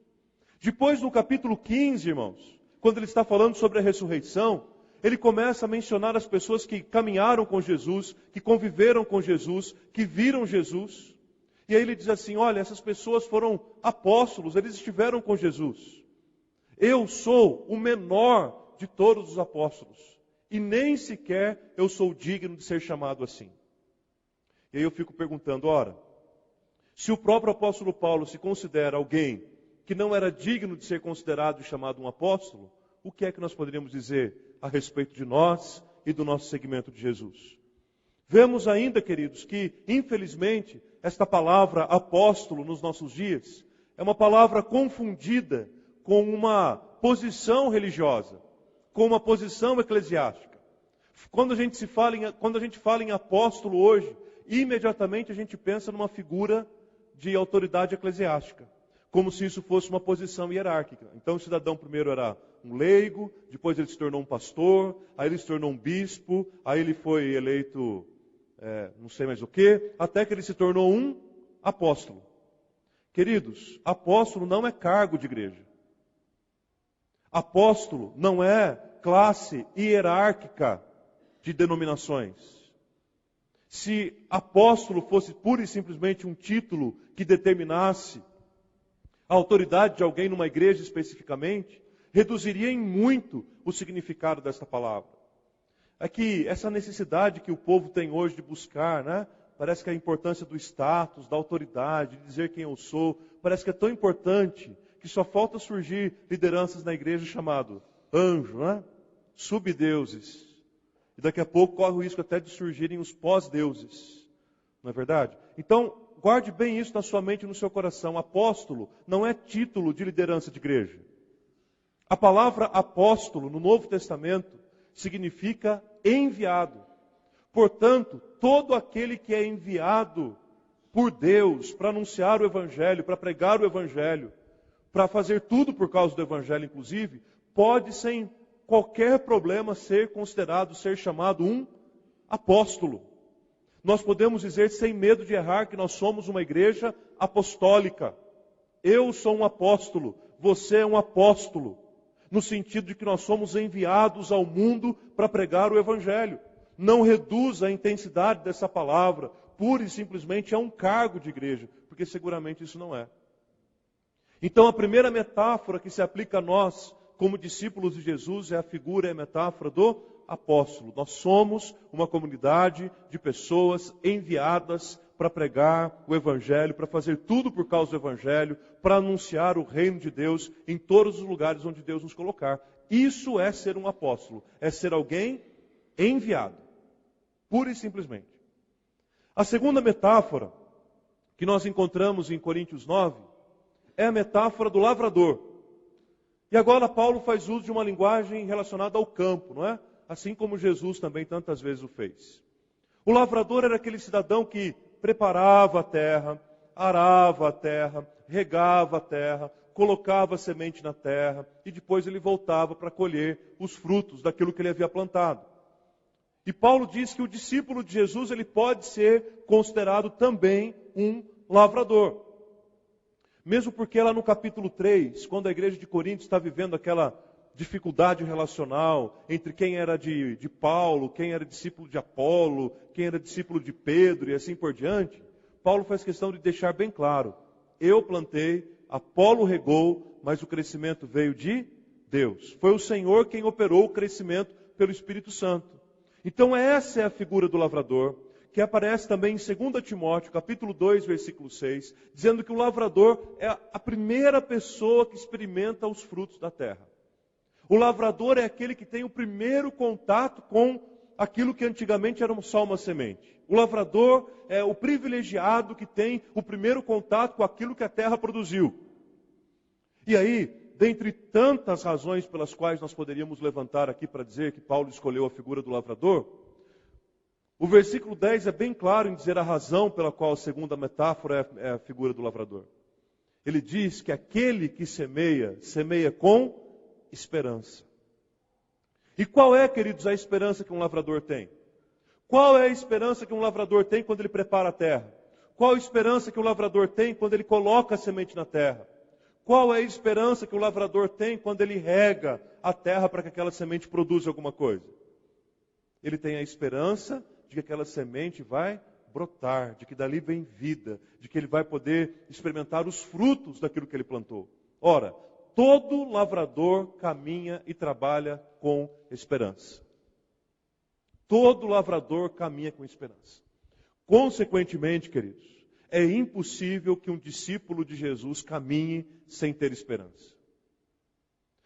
Depois no capítulo 15, irmãos, quando ele está falando sobre a ressurreição, ele começa a mencionar as pessoas que caminharam com Jesus, que conviveram com Jesus, que viram Jesus. E aí ele diz assim: olha, essas pessoas foram apóstolos, eles estiveram com Jesus. Eu sou o menor de todos os apóstolos. E nem sequer eu sou digno de ser chamado assim. E aí eu fico perguntando, ora, se o próprio apóstolo Paulo se considera alguém que não era digno de ser considerado e chamado um apóstolo, o que é que nós poderíamos dizer a respeito de nós e do nosso seguimento de Jesus? Vemos ainda, queridos, que infelizmente esta palavra apóstolo nos nossos dias é uma palavra confundida com uma posição religiosa, com uma posição eclesiástica. Quando a gente fala em apóstolo hoje, imediatamente a gente pensa numa figura de autoridade eclesiástica, como se isso fosse uma posição hierárquica. Então o cidadão primeiro era um leigo, depois ele se tornou um pastor, aí ele se tornou um bispo, aí ele foi eleito, não sei mais o que, até que ele se tornou um apóstolo. Queridos, apóstolo não é cargo de igreja. Apóstolo não é classe hierárquica de denominações. Se apóstolo fosse pura e simplesmente um título que determinasse a autoridade de alguém numa igreja especificamente, reduziria em muito o significado desta palavra. É que essa necessidade que o povo tem hoje de buscar, né? Parece que a importância do status, da autoridade, de dizer quem eu sou, parece que é tão importante que só falta surgir lideranças na igreja chamado anjo, né? Subdeuses. E daqui a pouco corre o risco até de surgirem os pós-deuses. Não é verdade? Então, guarde bem isso na sua mente e no seu coração. Apóstolo não é título de liderança de igreja. A palavra apóstolo no Novo Testamento significa enviado. Portanto, todo aquele que é enviado por Deus para anunciar o Evangelho, para pregar o Evangelho, para fazer tudo por causa do Evangelho, inclusive, pode sem qualquer problema ser considerado, ser chamado um apóstolo. Nós podemos dizer sem medo de errar que nós somos uma igreja apostólica. Eu sou um apóstolo, você é um apóstolo, no sentido de que nós somos enviados ao mundo para pregar o Evangelho. Não reduza a intensidade dessa palavra, pura e simplesmente é um cargo de igreja, porque seguramente isso não é. Então a primeira metáfora que se aplica a nós, como discípulos de Jesus, é a figura e a metáfora do apóstolo. Nós somos uma comunidade de pessoas enviadas para pregar o Evangelho, para fazer tudo por causa do Evangelho, para anunciar o reino de Deus em todos os lugares onde Deus nos colocar. Isso é ser um apóstolo, é ser alguém enviado, pura e simplesmente. A segunda metáfora que nós encontramos em Coríntios 9 é a metáfora do lavrador. E agora Paulo faz uso de uma linguagem relacionada ao campo, não é? Assim como Jesus também tantas vezes o fez. O lavrador era aquele cidadão que preparava a terra, arava a terra, regava a terra, colocava a semente na terra e depois ele voltava para colher os frutos daquilo que ele havia plantado. E Paulo diz que o discípulo de Jesus ele pode ser considerado também um lavrador. Mesmo porque lá no capítulo 3, quando a igreja de Corinto está vivendo aquela dificuldade relacional entre quem era de Paulo, quem era discípulo de Apolo, quem era discípulo de Pedro e assim por diante, Paulo faz questão de deixar bem claro: eu plantei, Apolo regou, mas o crescimento veio de Deus. Foi o Senhor quem operou o crescimento pelo Espírito Santo. Então essa é a figura do lavrador, que aparece também em 2 Timóteo, capítulo 2, versículo 6, dizendo que o lavrador é a primeira pessoa que experimenta os frutos da terra. O lavrador é aquele que tem o primeiro contato com aquilo que antigamente era só uma semente. O lavrador é o privilegiado que tem o primeiro contato com aquilo que a terra produziu. E aí, dentre tantas razões pelas quais nós poderíamos levantar aqui para dizer que Paulo escolheu a figura do lavrador, o versículo 10 é bem claro em dizer a razão pela qual a segunda metáfora é a figura do lavrador. Ele diz que aquele que semeia, semeia com esperança. E qual é, queridos, a esperança que um lavrador tem? Qual é a esperança que um lavrador tem quando ele prepara a terra? Qual a esperança que o lavrador tem quando ele coloca a semente na terra? Qual é a esperança que o lavrador tem quando ele rega a terra para que aquela semente produza alguma coisa? Ele tem a esperança de que aquela semente vai brotar, de que dali vem vida, de que ele vai poder experimentar os frutos daquilo que ele plantou. Ora, todo lavrador caminha e trabalha com esperança. Todo lavrador caminha com esperança. Consequentemente, queridos, é impossível que um discípulo de Jesus caminhe sem ter esperança.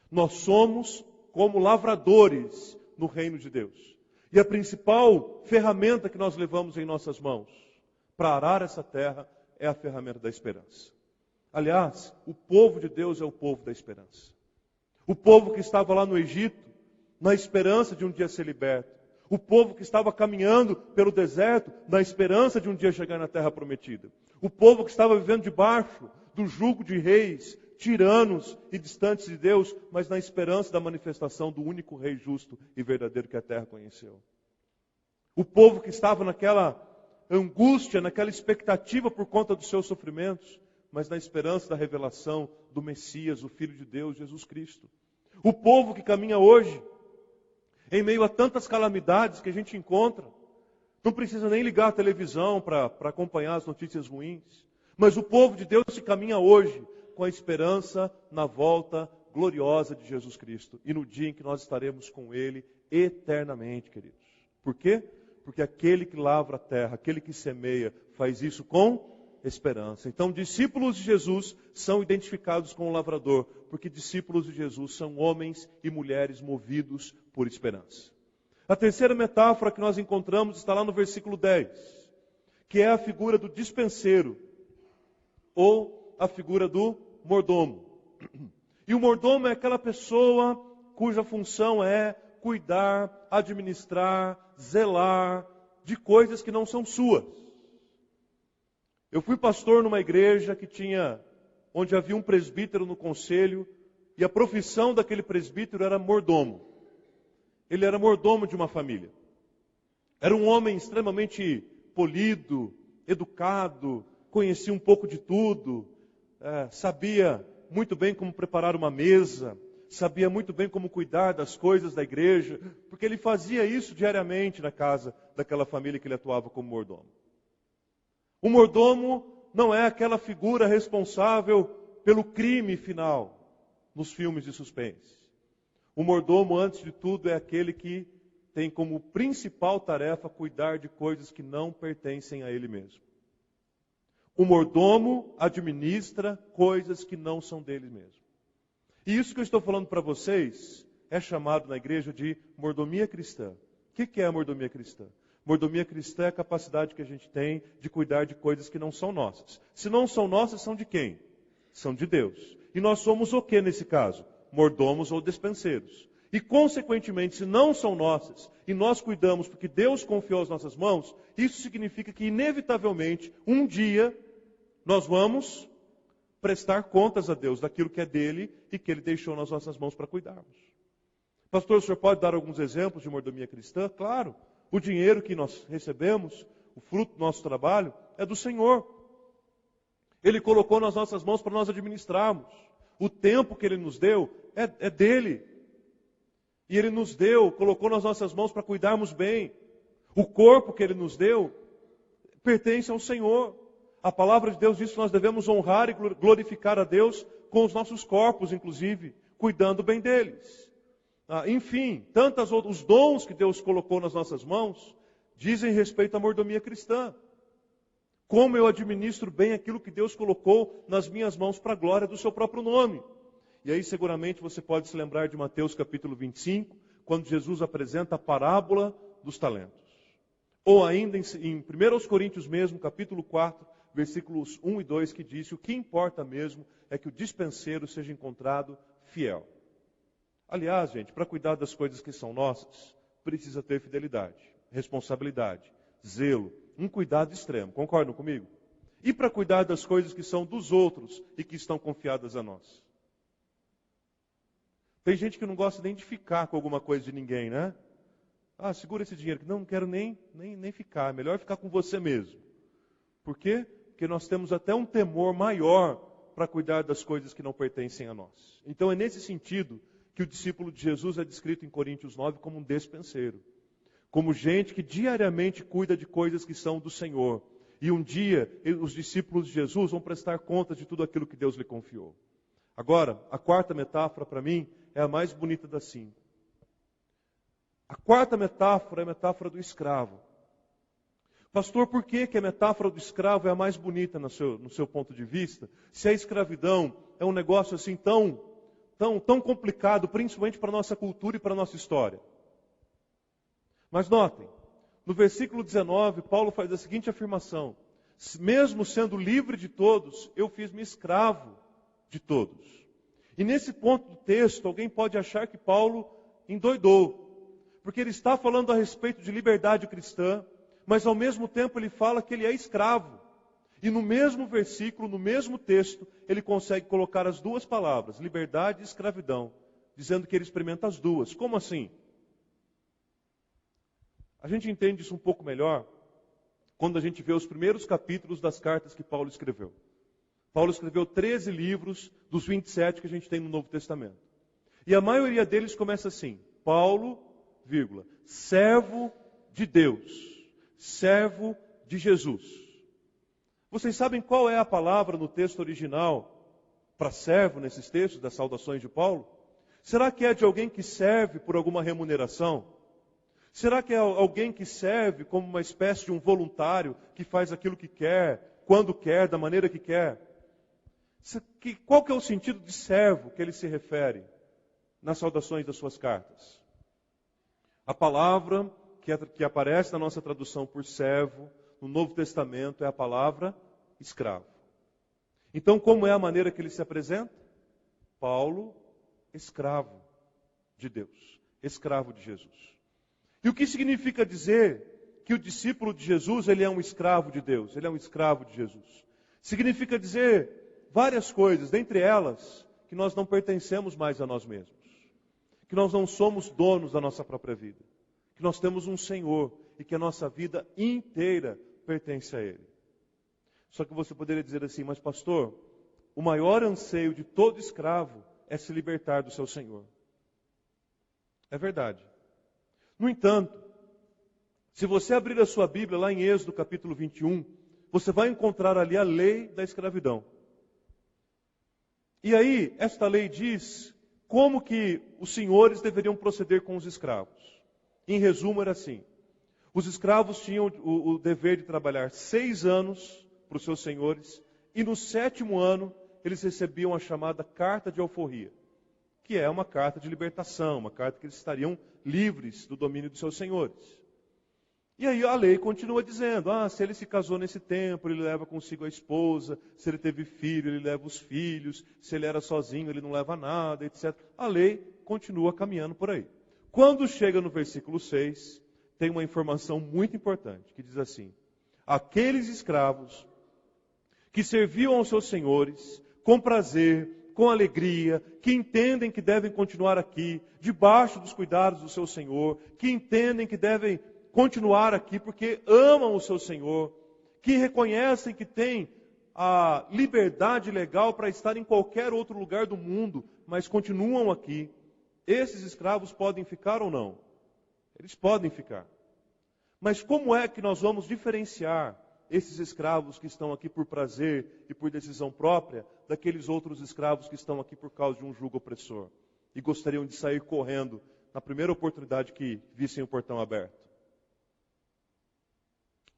Nós somos como lavradores no reino de Deus. E a principal ferramenta que nós levamos em nossas mãos para arar essa terra é a ferramenta da esperança. Aliás, o povo de Deus é o povo da esperança. O povo que estava lá no Egito, na esperança de um dia ser liberto. O povo que estava caminhando pelo deserto, na esperança de um dia chegar na terra prometida. O povo que estava vivendo debaixo do jugo de reis, tiranos e distantes de Deus, mas na esperança da manifestação do único rei justo e verdadeiro que a terra conheceu. O povo que estava naquela angústia, naquela expectativa por conta dos seus sofrimentos, mas na esperança da revelação do Messias, o Filho de Deus, Jesus Cristo. O povo que caminha hoje, em meio a tantas calamidades que a gente encontra, Não precisa nem ligar a televisão para acompanhar as notícias ruins. Mas o povo de Deus se caminha hoje com a esperança na volta gloriosa de Jesus Cristo. E no dia em que nós estaremos com Ele eternamente, queridos. Por quê? Porque aquele que lavra a terra, aquele que semeia, faz isso com esperança. Então, discípulos de Jesus são identificados com o lavrador, porque discípulos de Jesus são homens e mulheres movidos por esperança. A terceira metáfora que nós encontramos está lá no versículo 10, que é a figura do dispenseiro, ou a figura do mordomo. E o mordomo é aquela pessoa cuja função é cuidar, administrar, zelar de coisas que não são suas. Eu fui pastor numa igreja onde havia um presbítero no conselho, e a profissão daquele presbítero era mordomo. Ele era mordomo de uma família. Era um homem extremamente polido, educado, conhecia um pouco de tudo, sabia muito bem como preparar uma mesa, sabia muito bem como cuidar das coisas da igreja, porque ele fazia isso diariamente na casa daquela família que ele atuava como mordomo. O mordomo não é aquela figura responsável pelo crime final nos filmes de suspense. O mordomo, antes de tudo, é aquele que tem como principal tarefa cuidar de coisas que não pertencem a ele mesmo. O mordomo administra coisas que não são dele mesmo. E isso que eu estou falando para vocês é chamado na igreja de mordomia cristã. O que é a mordomia cristã? Mordomia cristã é a capacidade que a gente tem de cuidar de coisas que não são nossas. Se não são nossas, são de quem? São de Deus. E nós somos o que nesse caso? Mordomos ou despenseiros. E consequentemente, se não são nossas, e nós cuidamos porque Deus confiou as nossas mãos, isso significa que inevitavelmente, um dia, nós vamos prestar contas a Deus daquilo que é dele e que ele deixou nas nossas mãos para cuidarmos. Pastor, o senhor pode dar alguns exemplos de mordomia cristã? Claro. O dinheiro que nós recebemos, o fruto do nosso trabalho, é do Senhor. Ele colocou nas nossas mãos para nós administrarmos. O tempo que Ele nos deu é dele. E Ele nos deu, colocou nas nossas mãos para cuidarmos bem. O corpo que Ele nos deu pertence ao Senhor. A palavra de Deus diz que nós devemos honrar e glorificar a Deus com os nossos corpos, inclusive, cuidando bem deles. Enfim, os dons que Deus colocou nas nossas mãos dizem respeito à mordomia cristã. Como eu administro bem aquilo que Deus colocou nas minhas mãos para a glória do seu próprio nome. E aí seguramente você pode se lembrar de Mateus capítulo 25, quando Jesus apresenta a parábola dos talentos. Ou ainda em 1 Coríntios mesmo, capítulo 4, versículos 1 e 2, que diz: o que importa mesmo é que o dispenseiro seja encontrado fiel. Aliás, gente, para cuidar das coisas que são nossas, precisa ter fidelidade, responsabilidade, zelo, um cuidado extremo. Concordam comigo? E para cuidar das coisas que são dos outros e que estão confiadas a nós? Tem gente que não gosta nem de ficar com alguma coisa de ninguém, né? Segura esse dinheiro. Não quero nem ficar. É melhor ficar com você mesmo. Por quê? Porque nós temos até um temor maior para cuidar das coisas que não pertencem a nós. Então é nesse sentido que o discípulo de Jesus é descrito em Coríntios 9 como um despenseiro. Como gente que diariamente cuida de coisas que são do Senhor. E um dia, os discípulos de Jesus vão prestar contas de tudo aquilo que Deus lhe confiou. Agora, a quarta metáfora para mim é a mais bonita das 5. A quarta metáfora é a metáfora do escravo. Pastor, por que a metáfora do escravo é a mais bonita no seu ponto de vista? Se a escravidão é um negócio assim tão complicado, principalmente para a nossa cultura e para a nossa história. Mas notem, no versículo 19, Paulo faz a seguinte afirmação: mesmo sendo livre de todos, eu fiz-me escravo de todos. E nesse ponto do texto, alguém pode achar que Paulo endoidou, porque ele está falando a respeito de liberdade cristã, mas ao mesmo tempo ele fala que ele é escravo. E no mesmo versículo, no mesmo texto, ele consegue colocar as duas palavras, liberdade e escravidão, dizendo que ele experimenta as duas. Como assim? A gente entende isso um pouco melhor quando a gente vê os primeiros capítulos das cartas que Paulo escreveu. Paulo escreveu 13 livros dos 27 que a gente tem no Novo Testamento. E a maioria deles começa assim: Paulo, servo de Deus, servo de Jesus. Vocês sabem qual é a palavra no texto original para servo nesses textos das saudações de Paulo? Será que é de alguém que serve por alguma remuneração? Será que é alguém que serve como uma espécie de um voluntário que faz aquilo que quer, quando quer, da maneira que quer? Qual que é o sentido de servo que ele se refere nas saudações das suas cartas? A palavra que aparece na nossa tradução por servo, no Novo Testamento, é a palavra escravo. Então, como é a maneira que ele se apresenta? Paulo, escravo de Deus, escravo de Jesus. E o que significa dizer que o discípulo de Jesus, ele é um escravo de Deus, ele é um escravo de Jesus? Significa dizer várias coisas, dentre elas, que nós não pertencemos mais a nós mesmos, que nós não somos donos da nossa própria vida, que nós temos um Senhor e que a nossa vida inteira pertence a Ele. Só que você poderia dizer assim, mas pastor, o maior anseio de todo escravo é se libertar do seu Senhor. É verdade. No entanto, se você abrir a sua Bíblia lá em Êxodo capítulo 21, você vai encontrar ali a lei da escravidão. E aí, esta lei diz como que os senhores deveriam proceder com os escravos. Em resumo, era assim. Os escravos tinham o dever de trabalhar 6 anos para os seus senhores, e no 7º ano, eles recebiam a chamada carta de alforria, que é uma carta de libertação, uma carta que eles estariam livres do domínio dos seus senhores. E aí a lei continua dizendo, se ele se casou nesse tempo, ele leva consigo a esposa, se ele teve filho, ele leva os filhos, se ele era sozinho, ele não leva nada, etc. A lei continua caminhando por aí. Quando chega no versículo 6, tem uma informação muito importante, que diz assim, aqueles escravos que serviam aos seus senhores com prazer, com alegria, que entendem que devem continuar aqui, debaixo dos cuidados do seu Senhor, que entendem que devem continuar aqui porque amam o seu Senhor, que reconhecem que têm a liberdade legal para estar em qualquer outro lugar do mundo, mas continuam aqui. Esses escravos podem ficar ou não? Eles podem ficar. Mas como é que nós vamos diferenciar esses escravos que estão aqui por prazer e por decisão própria, daqueles outros escravos que estão aqui por causa de um jugo opressor e gostariam de sair correndo na primeira oportunidade que vissem o portão aberto?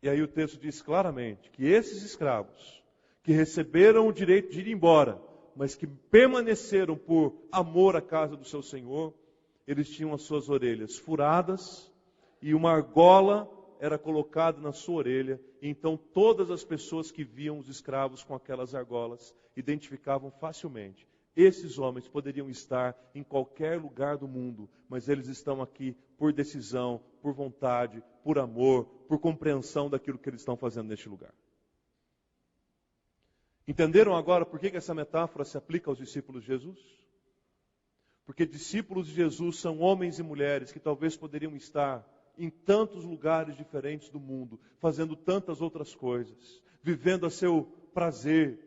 E aí o texto diz claramente que esses escravos que receberam o direito de ir embora, mas que permaneceram por amor à casa do seu Senhor, eles tinham as suas orelhas furadas e uma argola era colocada na sua orelha, e então todas as pessoas que viam os escravos com aquelas argolas identificavam facilmente. Esses homens poderiam estar em qualquer lugar do mundo, mas eles estão aqui por decisão, por vontade, por amor, por compreensão daquilo que eles estão fazendo neste lugar. Entenderam agora por que essa metáfora se aplica aos discípulos de Jesus? Porque discípulos de Jesus são homens e mulheres que talvez poderiam estar em tantos lugares diferentes do mundo, fazendo tantas outras coisas, vivendo a seu prazer,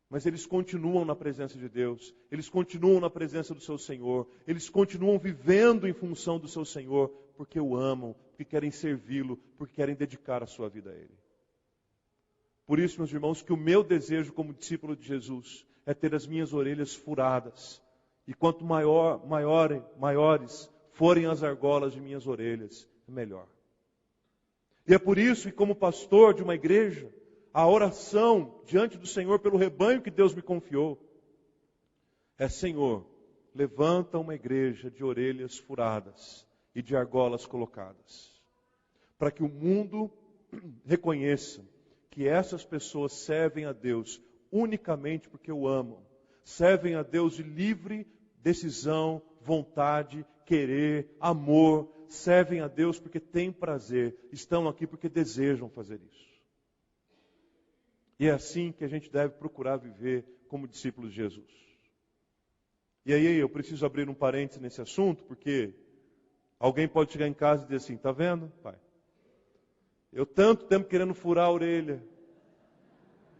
mas eles continuam na presença de Deus, eles continuam na presença do seu Senhor, eles continuam vivendo em função do seu Senhor, porque o amam, porque querem servi-lo, porque querem dedicar a sua vida a Ele. Por isso, meus irmãos, que o meu desejo como discípulo de Jesus é ter as minhas orelhas furadas, e quanto maiores forem as argolas de minhas orelhas, melhor. E é por isso que, como pastor de uma igreja, a oração diante do Senhor pelo rebanho que Deus me confiou é: Senhor, levanta uma igreja de orelhas furadas e de argolas colocadas, para que o mundo reconheça que essas pessoas servem a Deus unicamente porque o amam, servem a Deus de livre decisão, vontade, querer, amor, servem a Deus porque têm prazer, estão aqui porque desejam fazer isso. E é assim que a gente deve procurar viver como discípulos de Jesus. E aí eu preciso abrir um parênteses nesse assunto, porque alguém pode chegar em casa e dizer assim: está vendo, pai? Eu tanto tempo querendo furar a orelha,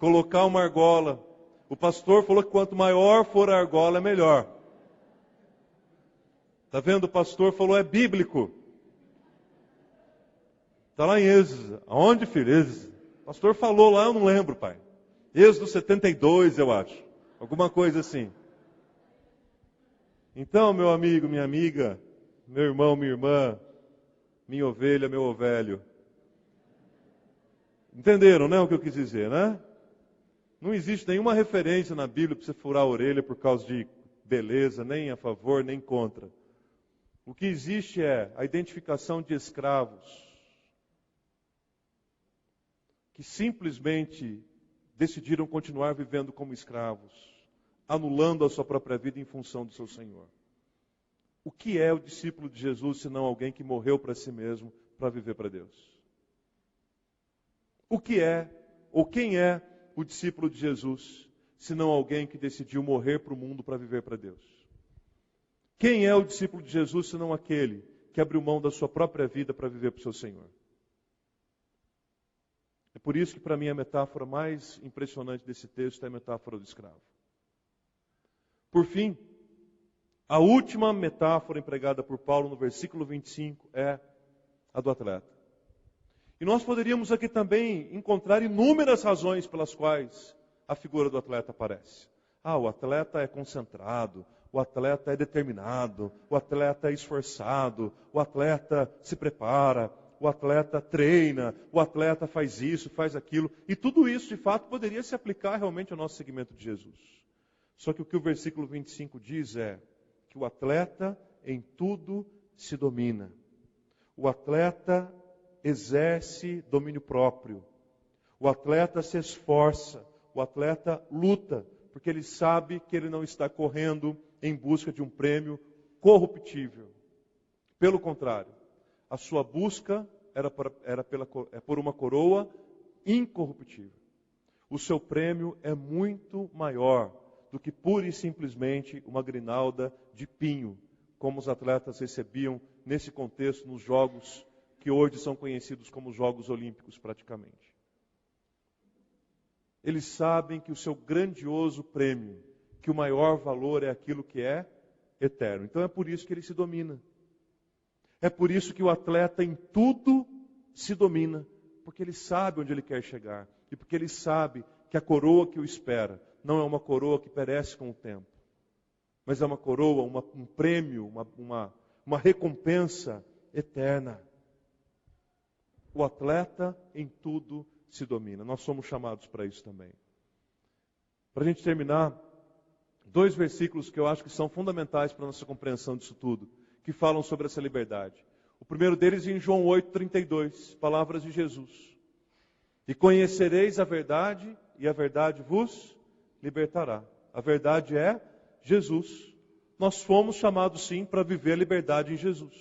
colocar uma argola. O pastor falou que quanto maior for a argola, é melhor. Está vendo? O pastor falou, é bíblico. Está lá em Êxodo. Aonde, filho? Êxodo. O pastor falou lá, eu não lembro, pai. Êxodo 72, eu acho. Alguma coisa assim. Então, meu amigo, minha amiga, meu irmão, minha irmã, minha ovelha, meu ovelho. Entenderam, né, o que eu quis dizer, né? Não existe nenhuma referência na Bíblia para você furar a orelha por causa de beleza, nem a favor, nem contra. O que existe é a identificação de escravos que simplesmente decidiram continuar vivendo como escravos, anulando a sua própria vida em função do seu Senhor. O que é o discípulo de Jesus, senão alguém que morreu para si mesmo, para viver para Deus? O que é, ou quem é o discípulo de Jesus, senão alguém que decidiu morrer para o mundo para viver para Deus? Quem é o discípulo de Jesus, senão aquele que abriu mão da sua própria vida para viver para o seu Senhor? É por isso que para mim a metáfora mais impressionante desse texto é a metáfora do escravo. Por fim, a última metáfora empregada por Paulo no versículo 25 é a do atleta. E nós poderíamos aqui também encontrar inúmeras razões pelas quais a figura do atleta aparece. O atleta é concentrado, o atleta é determinado, o atleta é esforçado, o atleta se prepara, o atleta treina, o atleta faz isso, faz aquilo. E tudo isso, de fato, poderia se aplicar realmente ao nosso seguimento de Jesus. Só que o que o versículo 25 diz é que o atleta em tudo se domina. O atleta exerce domínio próprio. O atleta se esforça. O atleta luta, porque ele sabe que ele não está correndo em busca de um prêmio corruptível. Pelo contrário, a sua busca era por uma coroa incorruptível. O seu prêmio é muito maior do que pura e simplesmente uma grinalda de pinho, como os atletas recebiam nesse contexto nos jogos que hoje são conhecidos como Jogos Olímpicos praticamente. Eles sabem que o seu grandioso prêmio, que o maior valor é aquilo que é eterno. Então é por isso que ele se domina. É por isso que o atleta em tudo se domina, porque ele sabe onde ele quer chegar e porque ele sabe que a coroa que o espera não é uma coroa que perece com o tempo, mas é uma coroa, um prêmio, uma recompensa eterna. O atleta em tudo se domina. Nós somos chamados para isso também. Para a gente terminar, 2 versículos que eu acho que são fundamentais para a nossa compreensão disso tudo, que falam sobre essa liberdade. O primeiro deles é em João 8,32, palavras de Jesus. E conhecereis a verdade, e a verdade vos libertará. A verdade é Jesus. Nós fomos chamados sim para viver a liberdade em Jesus.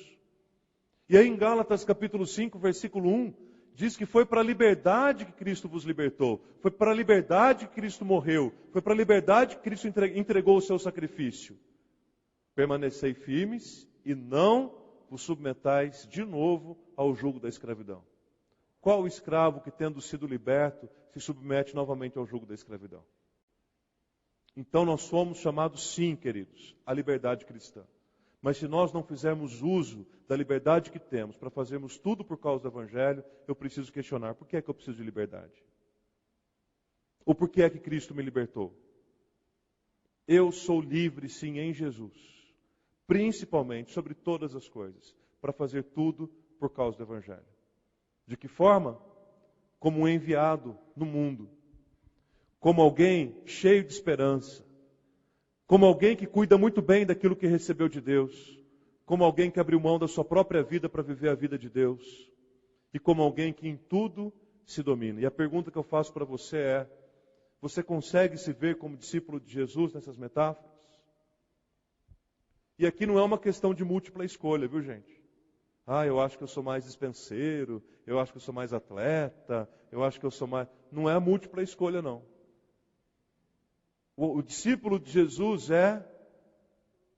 E aí em Gálatas capítulo 5, versículo 1, diz que foi para a liberdade que Cristo vos libertou. Foi para a liberdade que Cristo morreu. Foi para a liberdade que Cristo entregou o seu sacrifício. Permanecei firmes e não vos submetais de novo ao jugo da escravidão. Qual o escravo que, tendo sido liberto, se submete novamente ao jugo da escravidão? Então nós somos chamados sim, queridos, à liberdade cristã. Mas se nós não fizermos uso da liberdade que temos para fazermos tudo por causa do Evangelho, eu preciso questionar, por que é que eu preciso de liberdade? Ou por que é que Cristo me libertou? Eu sou livre sim em Jesus, principalmente sobre todas as coisas, para fazer tudo por causa do Evangelho. De que forma? Como um enviado no mundo, como alguém cheio de esperança, como alguém que cuida muito bem daquilo que recebeu de Deus, como alguém que abriu mão da sua própria vida para viver a vida de Deus, e como alguém que em tudo se domina. E a pergunta que eu faço para você é, você consegue se ver como discípulo de Jesus nessas metáforas? E aqui não é uma questão de múltipla escolha, viu gente? Eu acho que eu sou mais dispenseiro, eu acho que eu sou mais atleta, eu acho que eu sou mais... Não é múltipla escolha não. O discípulo de Jesus é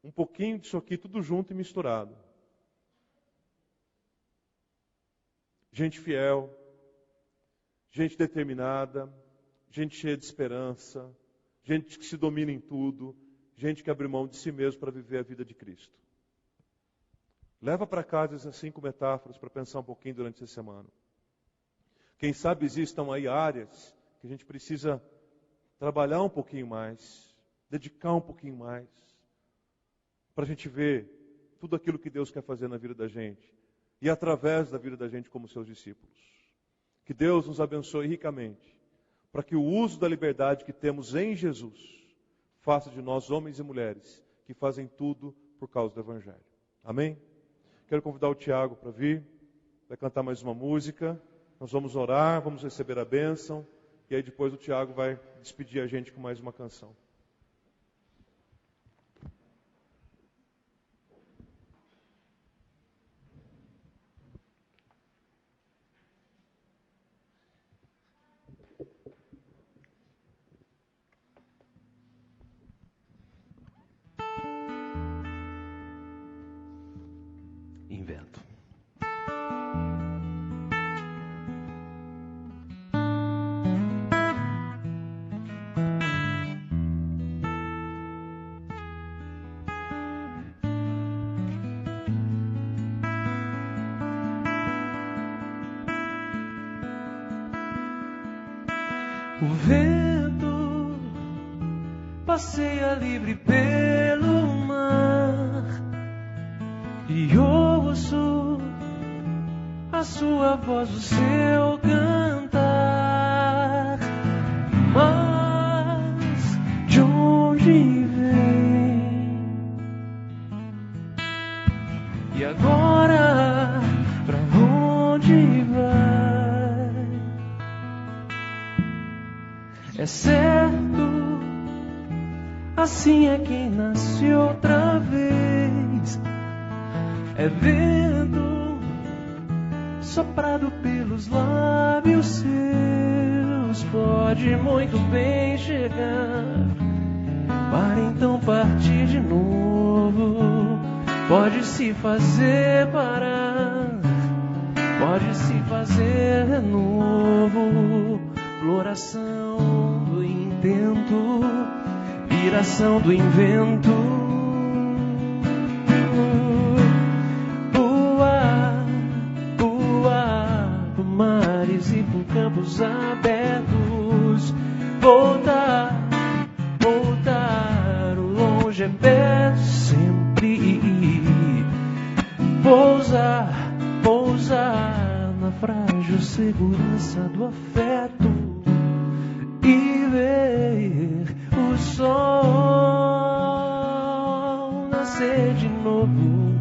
um pouquinho disso aqui, tudo junto e misturado. Gente fiel, gente determinada, gente cheia de esperança, gente que se domina em tudo, gente que abre mão de si mesmo para viver a vida de Cristo. Leva para casa essas 5 metáforas para pensar um pouquinho durante essa semana. Quem sabe existam aí áreas que a gente precisa trabalhar um pouquinho mais, dedicar um pouquinho mais, para a gente ver tudo aquilo que Deus quer fazer na vida da gente e através da vida da gente como seus discípulos. Que Deus nos abençoe ricamente, para que o uso da liberdade que temos em Jesus faça de nós homens e mulheres que fazem tudo por causa do Evangelho. Amém? Quero convidar o Tiago para vir, vai cantar mais uma música, nós vamos orar, vamos receber a bênção, e aí depois o Tiago vai despedir a gente com mais uma canção. Invento. O vento passeia livre pelo mar e ouço a sua voz, o seu cantar. Mas de onde vem? E agora pra onde vai? É certo, assim é quem nasce outra vez. É vento soprado pelos lábios seus. Pode muito bem chegar para então partir de novo. Pode se fazer parar, pode se fazer de novo. Floração do intento, viração do invento. Voar, voar por mares e por campos abertos. Voltar, voltar, o longe é perto sempre. Pousar, pousar na frágil segurança do afeto. E ver o sol nascer de novo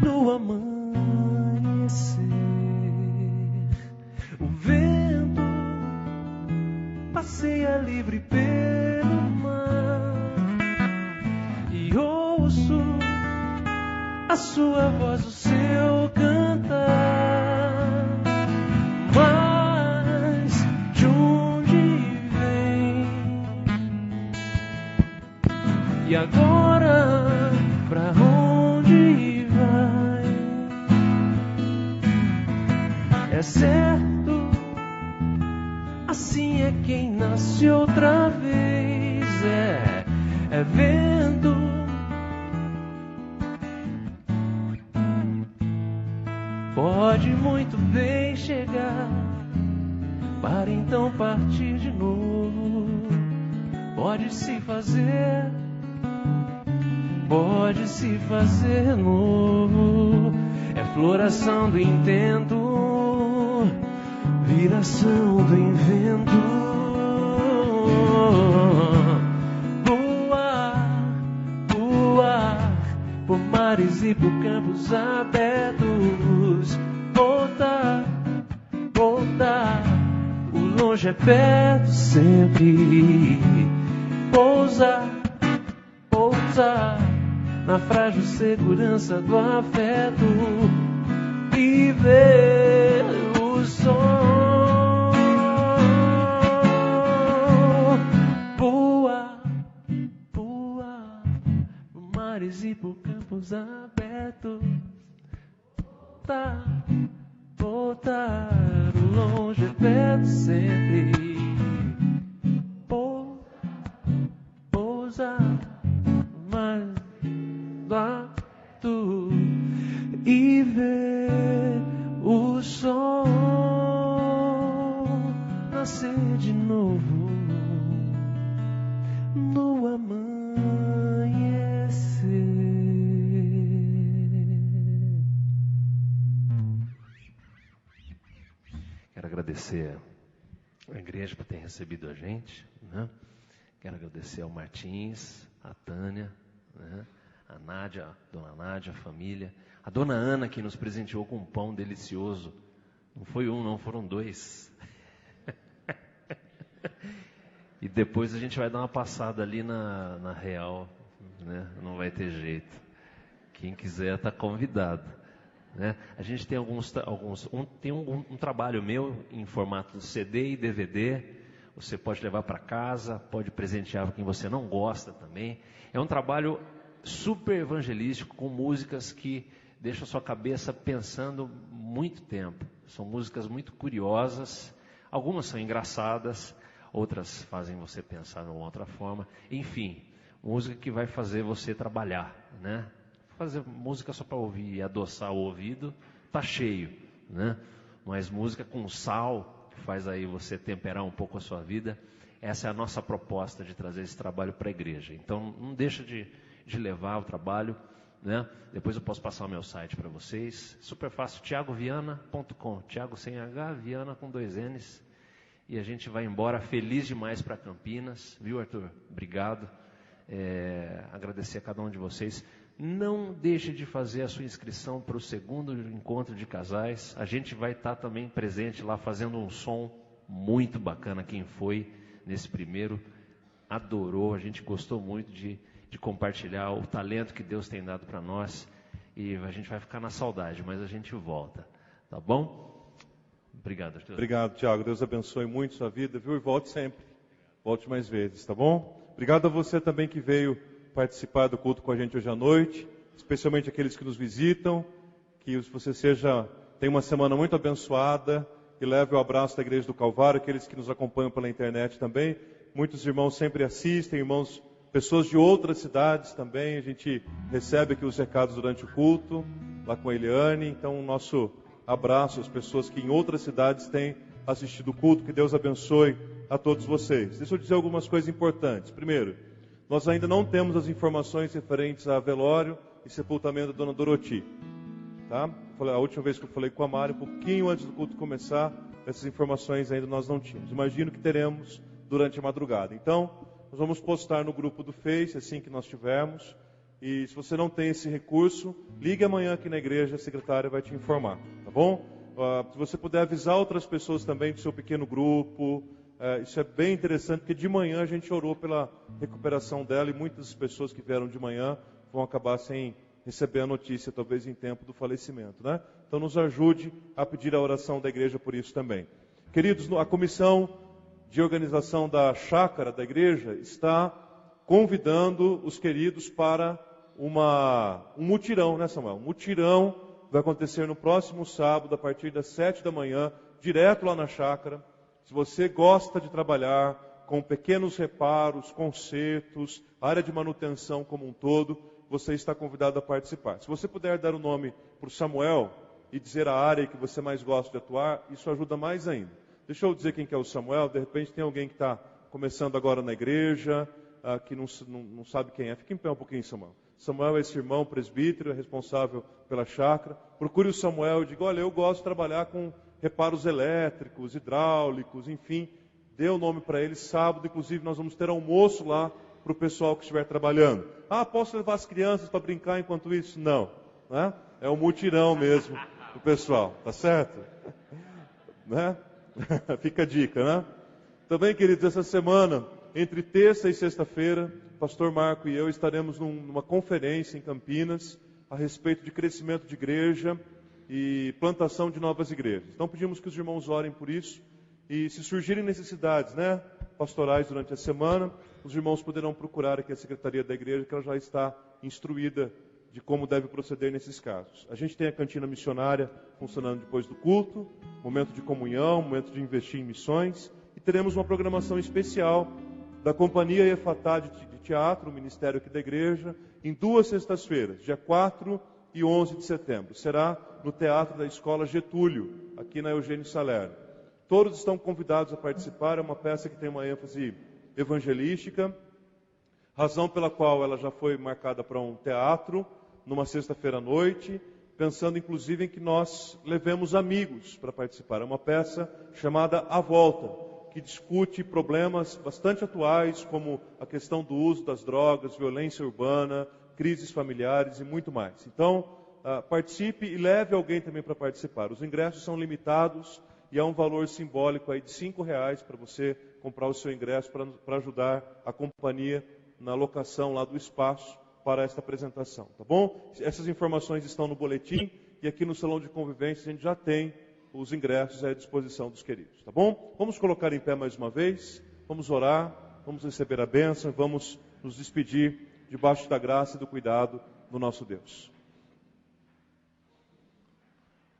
no amanhecer. O vento passeia livre pelo mar e ouço a sua voz, o seu cantar. E agora, pra onde vai? É certo, assim é quem nasce outra vez. É vento pode muito bem chegar para então partir de novo. Pode se fazer, pode se fazer novo. É floração do intento, viração do invento. Voar, voar por mares e por campos abertos. Voltar, voltar, o longe é perto sempre. Pousar, pousar na frágil segurança do afeto e ver o sol. Voar, voar por mares e por campos abertos. Voltar, voltar, o longe é perto sempre. Pousar, mas e ver o sol. nascer de novo no amanhecer. Quero agradecer a igreja por ter recebido a gente, né? Quero agradecer ao Martins, a Tânia, né? A Nádia, a dona Nádia, a família, a dona Ana que nos presenteou com um pão delicioso. Não foi um, não, foram 2. E depois a gente vai dar uma passada ali na Real, né? Não vai ter jeito. Quem quiser está convidado, né? A gente tem um trabalho meu em formato de CD e DVD. Você pode levar para casa, pode presentear para quem você não gosta também. É um trabalho super evangelístico, com músicas que deixam a sua cabeça pensando muito tempo. São músicas muito curiosas, algumas são engraçadas, outras fazem você pensar de uma outra forma. Enfim, música que vai fazer você trabalhar, né? Fazer música só para ouvir e adoçar o ouvido, tá cheio, né? Mas música com sal, que faz aí você temperar um pouco a sua vida. Essa é a nossa proposta de trazer esse trabalho para a igreja. Então, não deixa de levar o trabalho, né? Depois eu posso passar o meu site para vocês. Super fácil, thiagoviana.com. Thiago sem H, Viana com 2 N's. E a gente vai embora feliz demais para Campinas. Viu, Arthur? Obrigado. Agradecer a cada um de vocês. Não deixe de fazer a sua inscrição para o 2º encontro de casais. A gente vai estar também presente lá, fazendo um som muito bacana. Quem foi nesse primeiro adorou. A gente gostou muito de compartilhar o talento que Deus tem dado para nós. E a gente vai ficar na saudade, mas a gente volta. Tá bom? Obrigado, Arthur. Obrigado, Tiago. Deus abençoe muito sua vida, viu? E volte sempre. Volte mais vezes, tá bom? Obrigado a você também que veio participar do culto com a gente hoje à noite, especialmente aqueles que nos visitam. Que você tenha uma semana muito abençoada e leve o abraço da Igreja do Calvário, aqueles que nos acompanham pela internet também. Muitos irmãos sempre assistem, pessoas de outras cidades também. A gente recebe aqui os recados durante o culto, lá com a Eliane. Então, o nosso abraço às pessoas que em outras cidades têm assistido o culto. Que Deus abençoe a todos vocês. Deixa eu dizer algumas coisas importantes. Primeiro, nós ainda não temos as informações referentes a velório e sepultamento da dona Doroti. Tá? A última vez que eu falei com a Mari, um pouquinho antes do culto começar, essas informações ainda nós não tínhamos. Imagino que teremos durante a madrugada. Então, nós vamos postar no grupo do Face, assim que nós tivermos. E se você não tem esse recurso, ligue amanhã aqui na igreja, a secretária vai te informar, tá bom? Se você puder avisar outras pessoas também do seu pequeno grupo, isso é bem interessante, porque de manhã a gente orou pela recuperação dela e muitas pessoas que vieram de manhã vão acabar sem receber a notícia, talvez em tempo do falecimento, né? Então nos ajude a pedir a oração da igreja por isso também. Queridos, a comissão de organização da chácara da igreja está convidando os queridos para um mutirão, né, Samuel? Um mutirão vai acontecer no próximo sábado, a partir das 7 da manhã, direto lá na chácara. Se você gosta de trabalhar com pequenos reparos, consertos, área de manutenção como um todo, você está convidado a participar. Se você puder dar o nome para o Samuel e dizer a área que você mais gosta de atuar, isso ajuda mais ainda. Deixa eu dizer quem que é o Samuel. De repente tem alguém que está começando agora na igreja, que não sabe quem é. Fica em pé um pouquinho, Samuel. Samuel é esse irmão presbítero, é responsável pela chácara. Procure o Samuel e diga: olha, eu gosto de trabalhar com reparos elétricos, hidráulicos, enfim. Dê o nome para ele. Sábado, inclusive, nós vamos ter almoço lá para o pessoal que estiver trabalhando. Ah, posso levar as crianças para brincar enquanto isso? Não, né? É um mutirão mesmo do pessoal, tá certo? Né? Fica a dica, né? Também, queridos, essa semana, entre terça e sexta-feira, o pastor Marco e eu estaremos numa conferência em Campinas a respeito de crescimento de igreja e plantação de novas igrejas. Então pedimos que os irmãos orem por isso e se surgirem necessidades, né, pastorais durante a semana, os irmãos poderão procurar aqui a secretaria da igreja, que ela já está instruída de como deve proceder nesses casos. A gente tem a cantina missionária funcionando depois do culto, momento de comunhão, momento de investir em missões, e teremos uma programação especial da Companhia Efatá de Teatro, o ministério aqui da igreja, em 2 sextas-feiras, dia 4 e 11 de setembro. Será no Teatro da Escola Getúlio, aqui na Eugênio Salerno. Todos estão convidados a participar. É uma peça que tem uma ênfase evangelística, razão pela qual ela já foi marcada para um teatro, numa sexta-feira à noite, pensando inclusive em que nós levemos amigos para participar. É uma peça chamada A Volta, que discute problemas bastante atuais, como a questão do uso das drogas, violência urbana, crises familiares e muito mais. Então, participe e leve alguém também para participar. Os ingressos são limitados e há um valor simbólico aí de R$5 para você comprar o seu ingresso para ajudar a companhia na locação lá do espaço para esta apresentação, tá bom? Essas informações estão no boletim e aqui no Salão de Convivência a gente já tem os ingressos à disposição dos queridos, tá bom? Vamos colocar em pé mais uma vez, vamos orar, vamos receber a bênção e vamos nos despedir debaixo da graça e do cuidado do nosso Deus.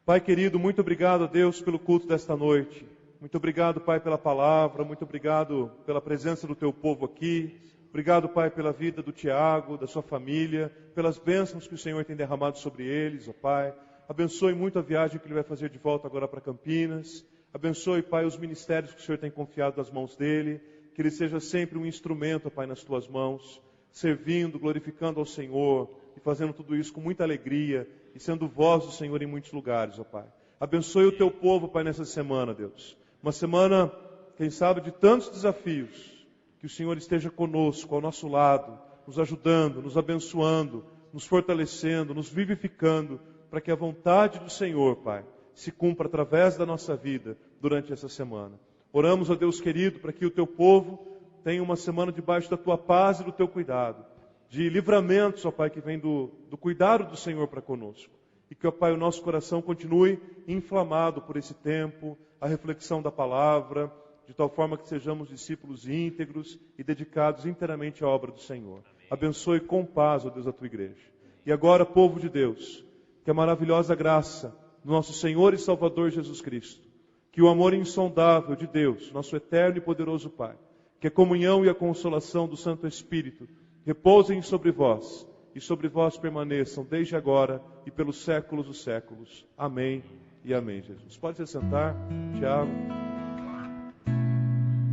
Pai querido, muito obrigado a Deus pelo culto desta noite. Muito obrigado, Pai, pela palavra, muito obrigado pela presença do teu povo aqui. Obrigado, Pai, pela vida do Tiago, da sua família, pelas bênçãos que o Senhor tem derramado sobre eles, ó Pai. Abençoe muito a viagem que ele vai fazer de volta agora para Campinas. Abençoe, Pai, os ministérios que o Senhor tem confiado nas mãos dele. Que ele seja sempre um instrumento, Pai, nas tuas mãos, servindo, glorificando ao Senhor e fazendo tudo isso com muita alegria e sendo voz do Senhor em muitos lugares, ó Pai. Abençoe o teu povo, Pai, nessa semana, Deus. Uma semana, quem sabe, de tantos desafios. Que o Senhor esteja conosco, ao nosso lado, nos ajudando, nos abençoando, nos fortalecendo, nos vivificando, para que a vontade do Senhor, Pai, se cumpra através da nossa vida durante essa semana. Oramos, ó Deus querido, para que o teu povo tenha uma semana debaixo da tua paz e do teu cuidado, de livramentos, ó Pai, que vem do cuidado do Senhor para conosco. E que, ó Pai, o nosso coração continue inflamado por esse tempo, a reflexão da palavra, de tal forma que sejamos discípulos íntegros e dedicados inteiramente à obra do Senhor. Amém. Abençoe com paz, ó Deus, a tua igreja. E agora, povo de Deus, que a maravilhosa graça do nosso Senhor e Salvador Jesus Cristo, que o amor insondável de Deus, nosso eterno e poderoso Pai, que a comunhão e a consolação do Santo Espírito repousem sobre vós e sobre vós permaneçam desde agora e pelos séculos dos séculos. Amém e amém, Jesus. Pode se sentar, Tiago.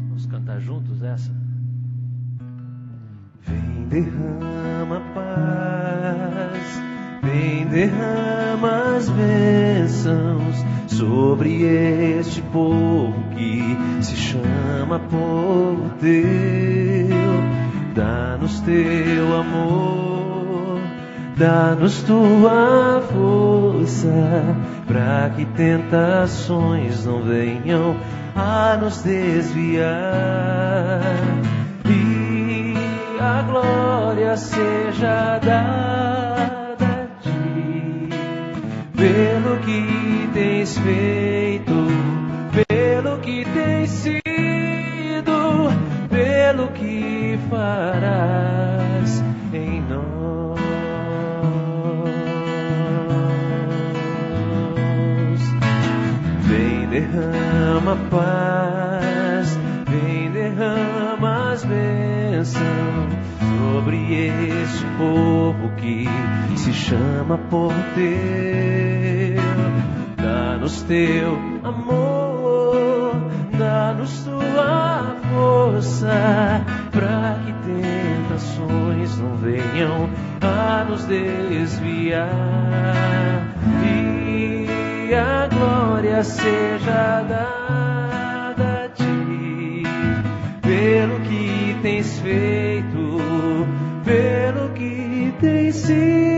Vamos cantar juntos essa? Vem, derrama paz, vem, derrama as bênçãos sobre este povo que se chama povo teu. Dá-nos teu amor, dá-nos tua força, para que tentações não venham a nos desviar, e a glória seja dada a ti, pelo que tens feito, pelo que tens sido, pelo que farás em nós. Vem, derrama paz, vem, derrama as bênçãos sobre este povo que se chama povo teu. Dá-nos teu amor, dá-nos tua força, para que tentações não venham a nos desviar, e a glória seja dada a ti, pelo que tens feito, pelo que tens sido,